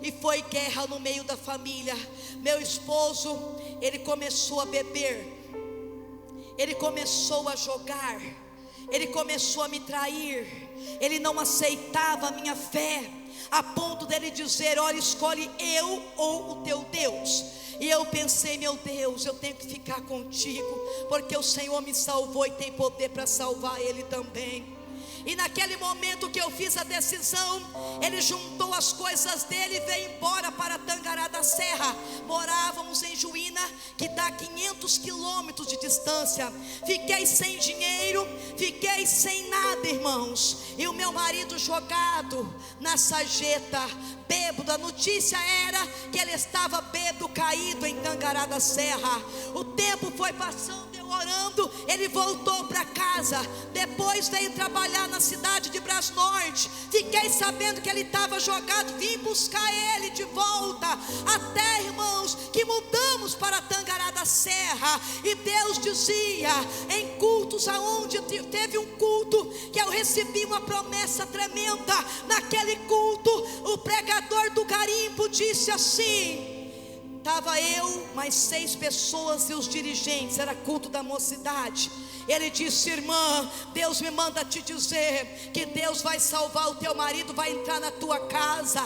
e foi guerra no meio da família. Meu esposo, ele começou a beber, ele começou a jogar, ele começou a me trair, ele não aceitava a minha fé, a ponto dele dizer: olha, escolhe eu ou o teu Deus. E eu pensei: meu Deus, eu tenho que ficar contigo, porque o Senhor me salvou e tem poder para salvar ele também. E naquele momento que eu fiz a decisão, ele juntou as coisas dele e veio embora para Tangará da Serra. Morávamos em Juína, que dá 500 quilômetros de distância. Fiquei sem dinheiro, fiquei sem nada, irmãos. E o meu marido jogado na sarjeta, bêbado. A notícia era que ele estava bêbado, caído em Tangará da Serra. O tempo foi passando, eu orando, ele voltou para casa. Depois veio trabalhar na cidade de Brasnorte. Fiquei sabendo que ele estava jogado, vim buscar ele de volta. Até, irmãos, que mudamos para Tangará da Serra. E Deus dizia, em cultos aonde teve um culto, que eu recebi uma promessa tremenda. Naquele culto, o pregador do garimpo disse assim: estava eu, mais 6 pessoas e os dirigentes, era culto da mocidade. Ele disse: irmã, Deus me manda te dizer que Deus vai salvar o teu marido, vai entrar na tua casa.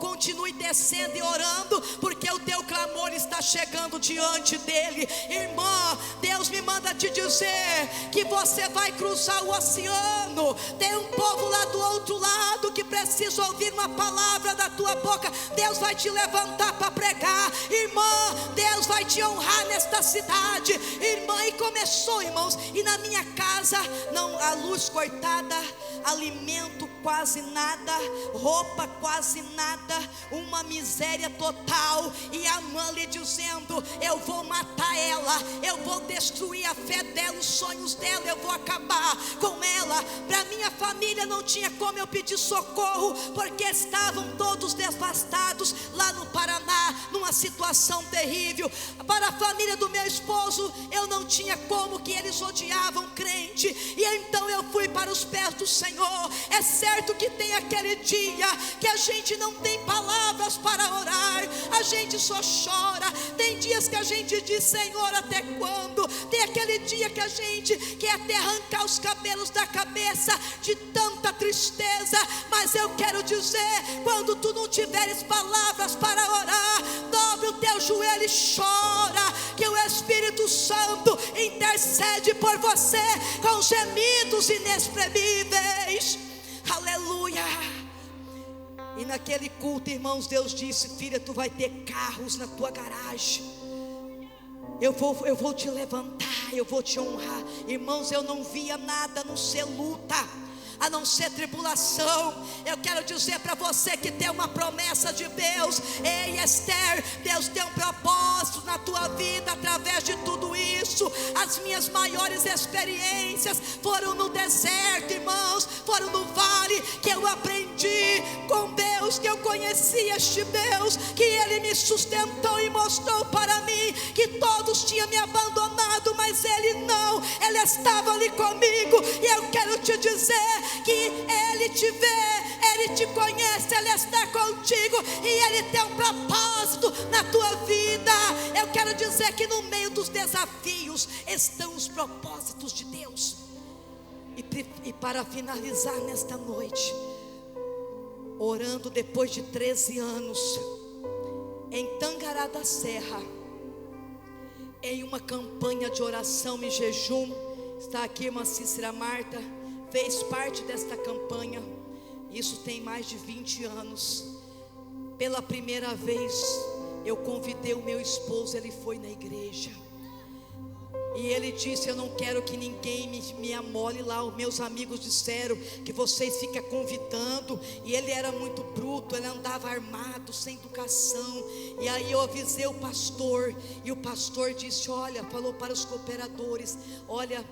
Continue descendo e orando, porque o teu clamor está chegando diante dele. Irmã, Deus me manda te dizer que você vai cruzar o oceano. Tem um povo lá do outro lado que precisa ouvir uma palavra da tua boca. Deus vai te levantar para pregar. Irmã, Deus vai te honrar nesta cidade. Irmã, e começou, irmãos. E na minha casa, não, a luz cortada, alimento quase nada, roupa quase nada, uma miséria total. E a mãe lhe dizendo: eu vou matar ela, eu vou destruir a fé dela, os sonhos dela, eu vou acabar com ela. Para minha família não tinha como eu pedir socorro, porque estavam todos devastados lá no Paraná, numa situação terrível. Para a família do meu esposo, eu não tinha como, que eles odiavam crente. E então eu fui para os pés do Senhor. É certo que tem aquele dia que a gente não tem palavras para orar, a gente só chora. Tem dias que a gente diz: Senhor, até quando? Tem aquele dia que a gente quer até arrancar os cabelos da cabeça de tanta tristeza. Mas eu quero dizer, quando tu não tiveres palavras para orar, dobre o teu joelho e chora, que o Espírito Santo intercede por você com gemidos inexprimíveis. Aleluia. E naquele culto, irmãos, Deus disse: filha, tu vai ter carros na tua garagem. Eu vou te levantar, eu vou te honrar. Irmãos, eu não via nada a não ser luta, a não ser tribulação. Eu quero dizer para você que tem uma promessa de Deus. Ei, Esther, Deus tem um propósito na tua vida através de tudo isso. As minhas maiores experiências foram no deserto, irmãos, foram no vale, que eu aprendi com Deus, que eu conheci este Deus, que Ele me sustentou e mostrou para mim que todos tinham me abandonado, mas Ele não, Ele estava ali comigo. E eu quero te dizer que Ele te vê, Ele te conhece, Ele está contigo e Ele tem um propósito na tua vida. Eu quero dizer que no meio dos desafios estão os propósitos de Deus. E para finalizar nesta noite, orando depois de 13 anos em Tangará da Serra, em uma campanha de oração e jejum. Está aqui irmã Cícera Marta, fez parte desta campanha. Isso tem mais de 20 anos. Pela primeira vez eu convidei o meu esposo, ele foi na igreja. E ele disse: eu não quero que ninguém me amole lá. Os meus amigos disseram que vocês ficam convidando. E ele era muito bruto, ele andava armado, sem educação. E aí eu avisei o pastor, e o pastor disse: olha, falou para os cooperadores: olha,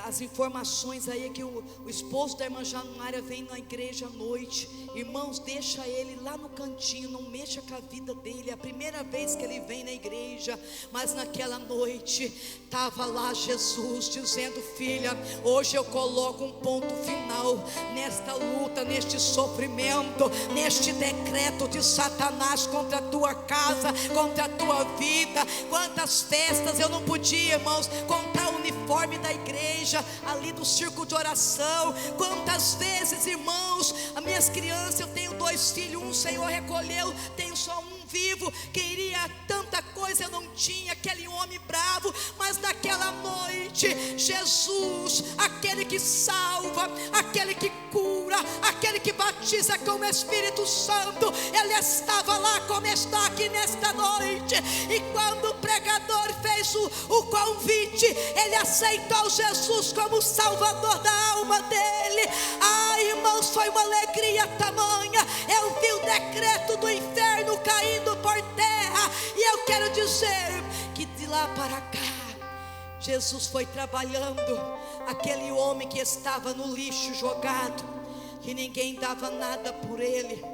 as informações aí que o esposo da irmã Januária vem na igreja à noite. Irmãos, deixa ele lá no cantinho, não mexa com a vida dele. É a primeira vez que ele vem na igreja, mas naquela noite estava lá Jesus dizendo: filha, hoje eu coloco um ponto final nesta luta, neste sofrimento, neste decreto de Satanás contra a tua casa, contra a tua vida. Quantas festas eu não podia, irmãos, comprar o uniforme da igreja, ali do círculo de oração. Quantas vezes, irmãos, as minhas crianças, eu tenho 2 filhos, um o Senhor recolheu, tenho só um vivo, queria tanta coisa, eu não tinha, aquele homem bravo. Mas naquela noite, Jesus, aquele que salva, aquele que cura, aquele que batiza com o Espírito Santo, ele estava lá como está aqui nesta noite. E quando o pregador fez o convite, ele aceitou Jesus como Salvador da alma dele. Irmãos, foi uma alegria tamanha. Eu vi o decreto do inferno caindo por terra. E eu quero dizer que de lá para cá, Jesus foi trabalhando. Aquele homem que estava no lixo jogado, que ninguém dava nada por ele,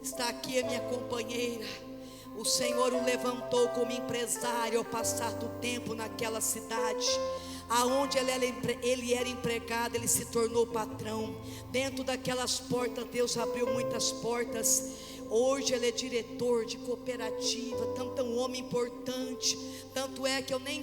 está aqui a minha companheira. O Senhor o levantou como empresário ao passar do tempo naquela cidade. Aonde ele era empregado, ele se tornou patrão. Dentro daquelas portas, Deus abriu muitas portas. Hoje ele é diretor de cooperativa, tanto um homem importante. Tanto é que eu nem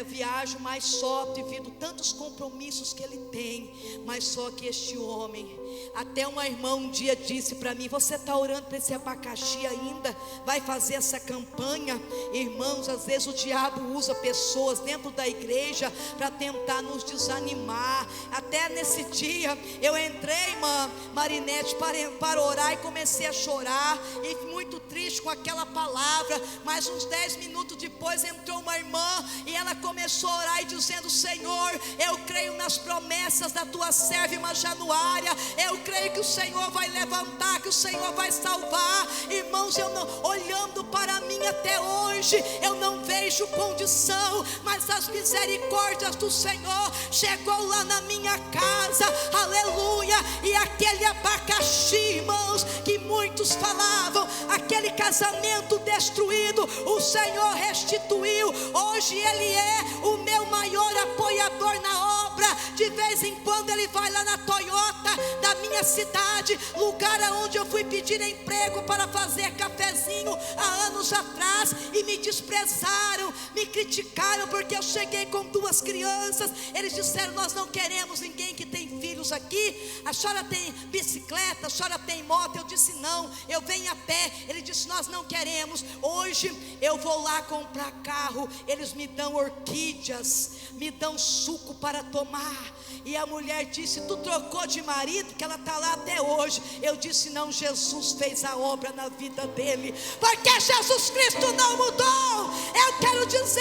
viajo mais só devido a tantos compromissos que ele tem. Mas só que este homem, até uma irmã um dia disse para mim: você está orando para esse abacaxi ainda? Vai fazer essa campanha? Irmãos, às vezes o diabo usa pessoas dentro da igreja para tentar nos desanimar. Até nesse dia eu entrei, irmã Marinete, para orar, e comecei a chorar, e muito triste com aquela palavra. Mas uns 10 minutos depois entrou uma irmã e ela começou a orar e dizendo: Senhor, eu creio nas promessas da tua serva irmã Januária, eu creio que o Senhor vai levantar, que o Senhor vai salvar. Irmãos, eu não, olhando para mim até hoje, eu não vejo condição, mas as misericórdias do Senhor chegou lá na minha casa, aleluia. E aquele abacaxi, irmãos, que muitos falavam, aquele casamento destruído, o Senhor restituiu. Hoje ele é o meu maior apoiador na obra. De vez em quando ele vai lá na Toyota da minha cidade, lugar onde eu fui pedir emprego para fazer cafezinho há anos atrás, e me desprezaram, me criticaram porque eu cheguei com 2 crianças. Eles disseram: nós não queremos ninguém que tem filhos aqui. A senhora tem bicicleta, a senhora tem moto? Eu disse: não, eu venho a pé. Ele disse: nós não queremos. Hoje eu vou lá comprar carro, eles me dão orquídeas, me dão suco para tomar. E a mulher disse: tu trocou de marido? Que ela está lá até hoje. Eu disse: não, Jesus fez a obra na vida dele, porque Jesus Cristo não mudou. Eu quero dizer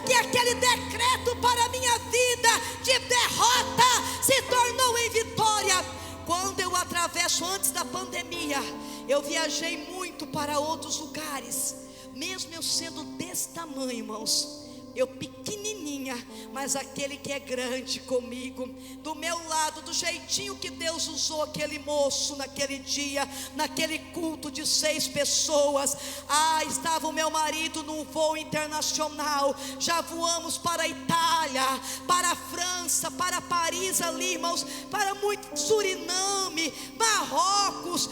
que aquele decreto para a minha vida de derrota se tornou em vitória. Quando eu atravesso, antes da pandemia, eu viajei muito para outros lugares, mesmo eu sendo desse tamanho, irmãos, eu pequenininha, mas aquele que é grande comigo, do meu lado, do jeitinho que Deus usou aquele moço naquele dia, naquele culto de 6 pessoas. Estava o meu marido num voo internacional, já voamos para a Itália, para a França, para Paris ali, irmãos, para muito Suriname, Marrocos,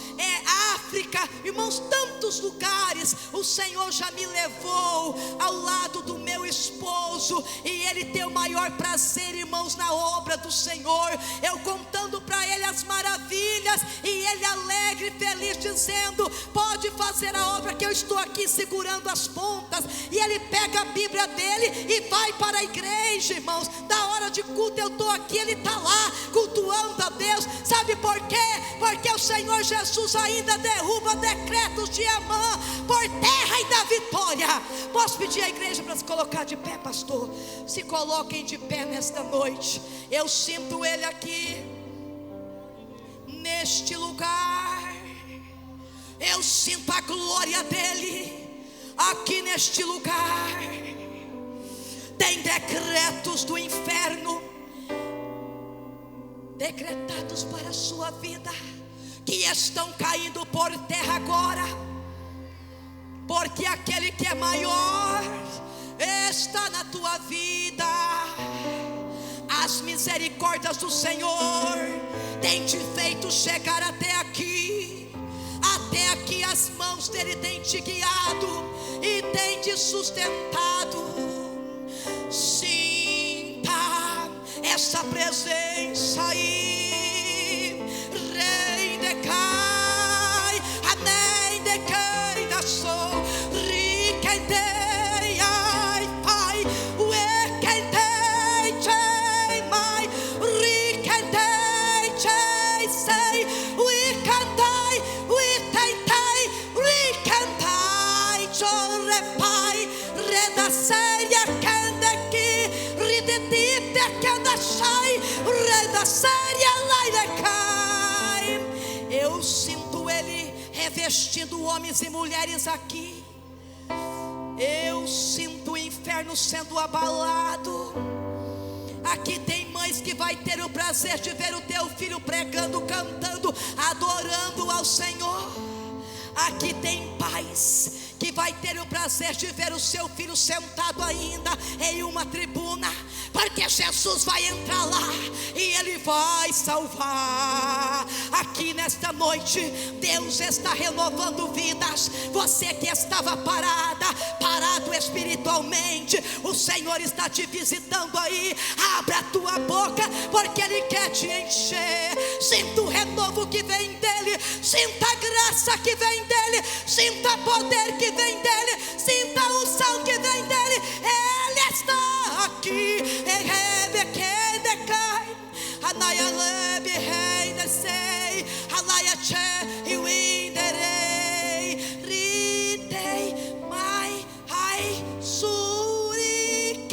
África, irmãos, tantos lugares. O Senhor já me levou ao lado do meu esposo, e ele tem o maior prazer, irmãos, na obra do Senhor. Eu contando para ele as maravilhas, e ele alegre, feliz, dizendo: pode fazer a obra, que eu estou aqui segurando as pontas. E ele pega a Bíblia dele e vai para a igreja, irmãos. Da hora de culto eu estou aqui, ele está lá cultuando a Deus. Sabe por quê? Porque o Senhor Jesus ainda derruba decretos de Amã por terra e dá vitória. Posso pedir à igreja para se colocar de pé, pastor? Se coloquem de pé nesta noite. Eu sinto ele aqui neste lugar. Eu sinto a glória dele aqui neste lugar. Tem decretos do inferno decretados para a sua vida, que estão caindo por terra agora, porque aquele que é maior está na tua vida. As misericórdias do Senhor têm te feito chegar até aqui. Até aqui as mãos dele têm te guiado e têm te sustentado. Sinta essa presença aí. Rei decai, amém decai da sol. Riquentei, ai pai, uequentei, tchei mai. Riquentei, tchei sei, uecantai, uetentei, riquentai, chorrepai, redaceia, kendeki, ridetite, kendachai, redaceia, laidecai. Eu sinto ele revestindo homens e mulheres aqui. Eu sinto o inferno sendo abalado. Aqui tem mães que vai ter o prazer de ver o teu filho pregando, cantando, adorando ao Senhor. Aqui tem pais que vai ter o prazer de ver o seu filho sentado ainda em uma tribuna, porque Jesus vai entrar lá e ele vai salvar. Aqui nesta noite Deus está renovando vidas. Você que estava parado espiritualmente, o Senhor está te visitando aí. Abra a tua boca, porque ele quer te encher. Sinta o renovo que vem dele, sinta a graça que vem dele, sinta poder que vem dele, sinta a unção que vem dele. Ele está aqui. Anaya lebe rei desei, alaya che e winderei, ritei mai ai surikei,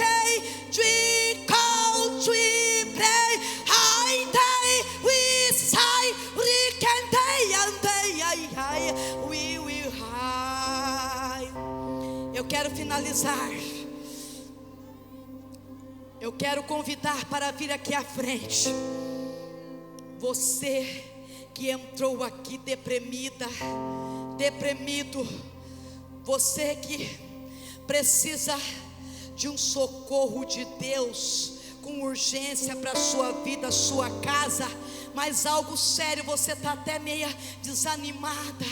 dwikol dwiprei, ai dei we sai, rikentei andei ai ai we high. Eu quero finalizar. Eu quero convidar para vir aqui à frente. Você que entrou aqui deprimida, deprimido, você que precisa de um socorro de Deus com urgência para a sua vida, sua casa, mas algo sério, você está até meia desanimado,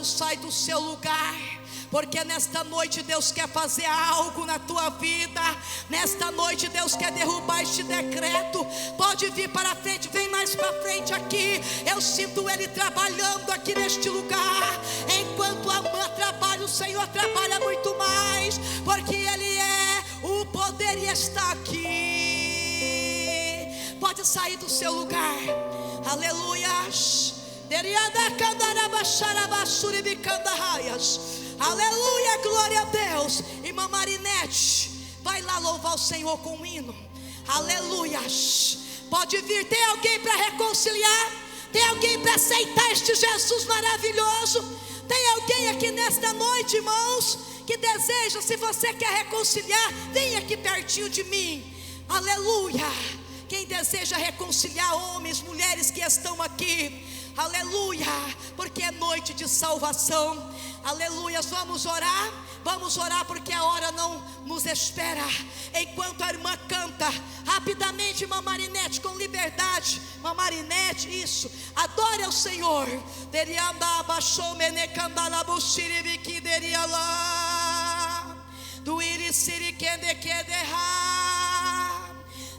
sai do seu lugar. Porque nesta noite Deus quer fazer algo na tua vida. Nesta noite Deus quer derrubar este decreto. Pode vir para frente, vem mais para frente aqui. Eu sinto Ele trabalhando aqui neste lugar. Enquanto a mãe trabalha, o Senhor trabalha muito mais, porque Ele é o poder e está aqui. Pode sair do seu lugar. Aleluias. Aleluia, glória a Deus. Irmã Marinete, vai lá louvar o Senhor com um hino. Aleluias. Pode vir, tem alguém para reconciliar? Tem alguém para aceitar este Jesus maravilhoso? Tem alguém aqui nesta noite, irmãos, que deseja? Se você quer reconciliar, vem aqui pertinho de mim. Aleluia. Quem deseja reconciliar, homens, mulheres que estão aqui, aleluia, porque é noite de salvação. Aleluia, vamos orar porque a hora não nos espera. Enquanto a irmã canta, rapidamente, irmã Marinete, com liberdade. Irmã Marinete, isso, adore ao Senhor.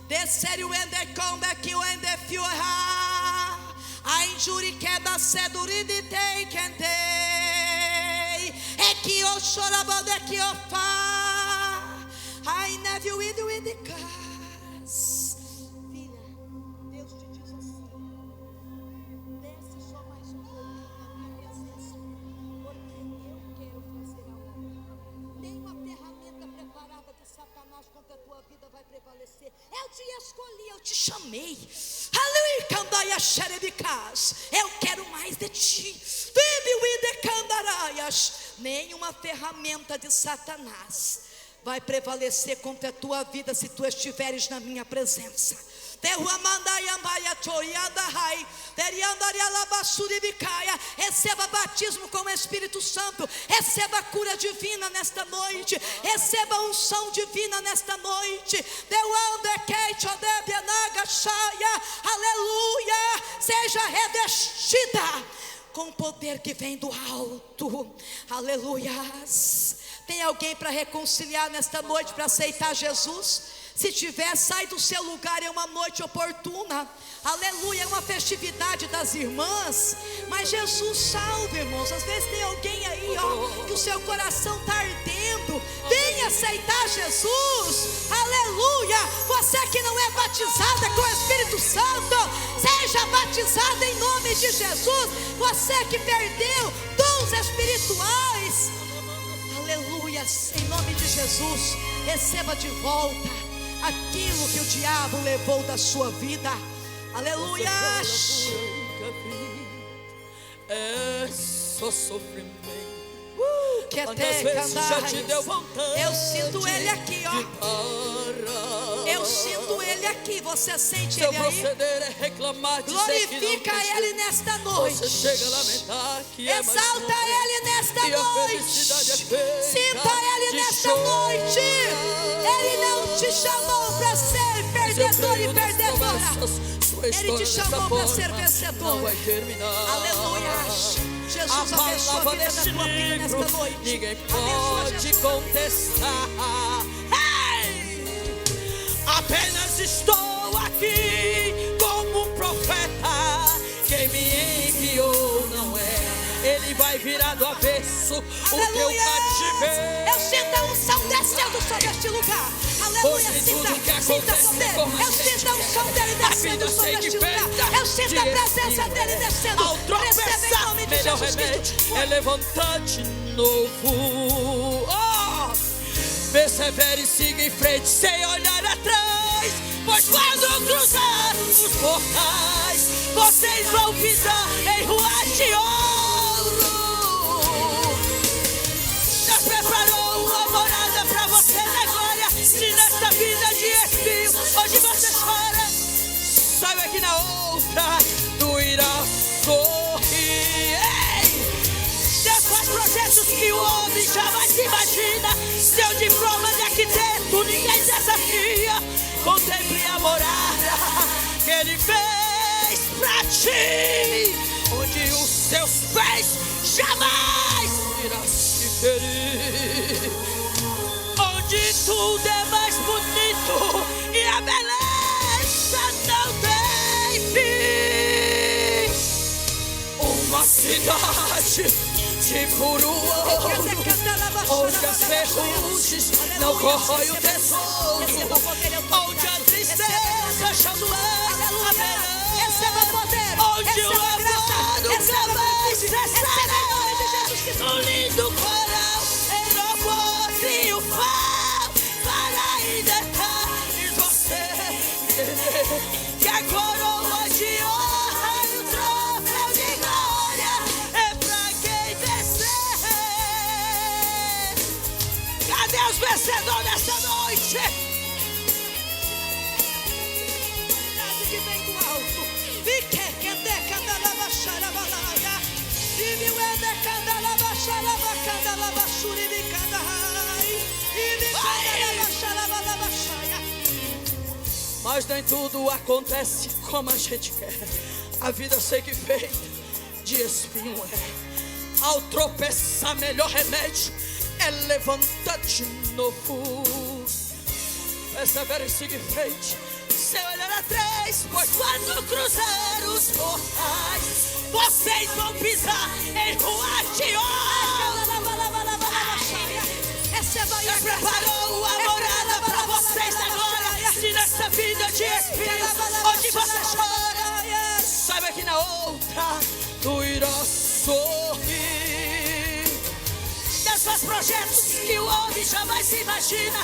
Descer o endecombe que o endefioha. A injúria que da sedurida tem quente. É que eu chorava de que eu fa. I never will the cars. Filha, Deus te diz assim: desce só mais um pouco na minha presença, porque eu quero fazer algo. Tem uma ferramenta preparada que Satanás contra a tua vida vai prevalecer. Eu te escolhi, eu te chamei. Eu quero mais de ti. Nenhuma ferramenta de Satanás vai prevalecer contra a tua vida se tu estiveres na minha presença. Receba batismo com o Espírito Santo. Receba cura divina nesta noite. Receba unção divina nesta noite. Aleluia. Seja revestida com o poder que vem do alto. Aleluias. Tem alguém para reconciliar nesta noite, para aceitar Jesus? Se tiver, sai do seu lugar, é uma noite oportuna. Aleluia, é uma festividade das irmãs. Mas Jesus salva, irmãos. Às vezes tem alguém aí, ó, que o seu coração está ardendo. Venha aceitar Jesus. Aleluia. Você que não é batizada com o Espírito Santo, seja batizada em nome de Jesus. Você que perdeu dons espirituais, aleluia, em nome de Jesus, receba de volta aquilo que o diabo levou da sua vida. Aleluia. É só sofrimento. Que Quantas vezes já te deu vontade? Eu sinto ele aqui, ó. Eu sinto ele aqui. Você sente seu ele aí? proceder é reclamar, glorifica ele nesta noite. Você chega a lamentar que exalta ele nesta e noite. a felicidade é feita sinta ele de nesta chorar. noite. Ele não te chamou para ser perdedor e perdedora. Ele te chamou para ser vencedor. Aleluia. Jesus abençoa a vida da tua filha nesta noite. Ninguém pode contestar. Apenas estou aqui como um profeta. Quem me enviou não é. Ele vai virar do avesso o teu cativeiro. Eu sinto a unção descendo sobre este lugar. Aleluia, sinta poder. Eu sinto a unção dele descendo sobre este lugar. Eu sinto a presença dele descendo. Ao tropeçar, melhor remédio é levantar de novo. Persevere e siga em frente sem olhar atrás. Pois quando cruzar os portais, vocês vão pisar em ruas de ouro. Deus preparou uma morada pra você na glória. Se nesta vida de espinho hoje você chora, saiba que na outra tu irás sorrir. Deus faz projetos que o homem jamais imagina. Seu diploma de arquiteto ninguém desafia. Contemple a morada que ele fez pra ti, onde os seus pés jamais irão se ferir, onde tudo é mais bonito e a beleza não tem fim. Uma cidade de puro ouro, onde as ferrugens não corroem o tesouro, onde a tristeza chama a beleza, onde o amor nunca mais cessará. Um lindo coral em louvor triunfal para identificar você que a coroa de honra e o troféu de glória é pra quem vencer. Cadê os vencedores nessa noite? Que vem do alto. Mas nem tudo acontece como a gente quer. A vida segue feita de espinho é. Ao tropeçar, melhor remédio é levantar de novo. Persevere e siga em frente sem olhar atrás, pois quando cruzar os portais, vocês vão pisar em ruas de ouro. Deus preparou a morada para vocês agora. Se nessa vida de espinhos onde você chora, saiba que na outra tu irás sorrir. Deus faz projetos que o homem jamais imagina.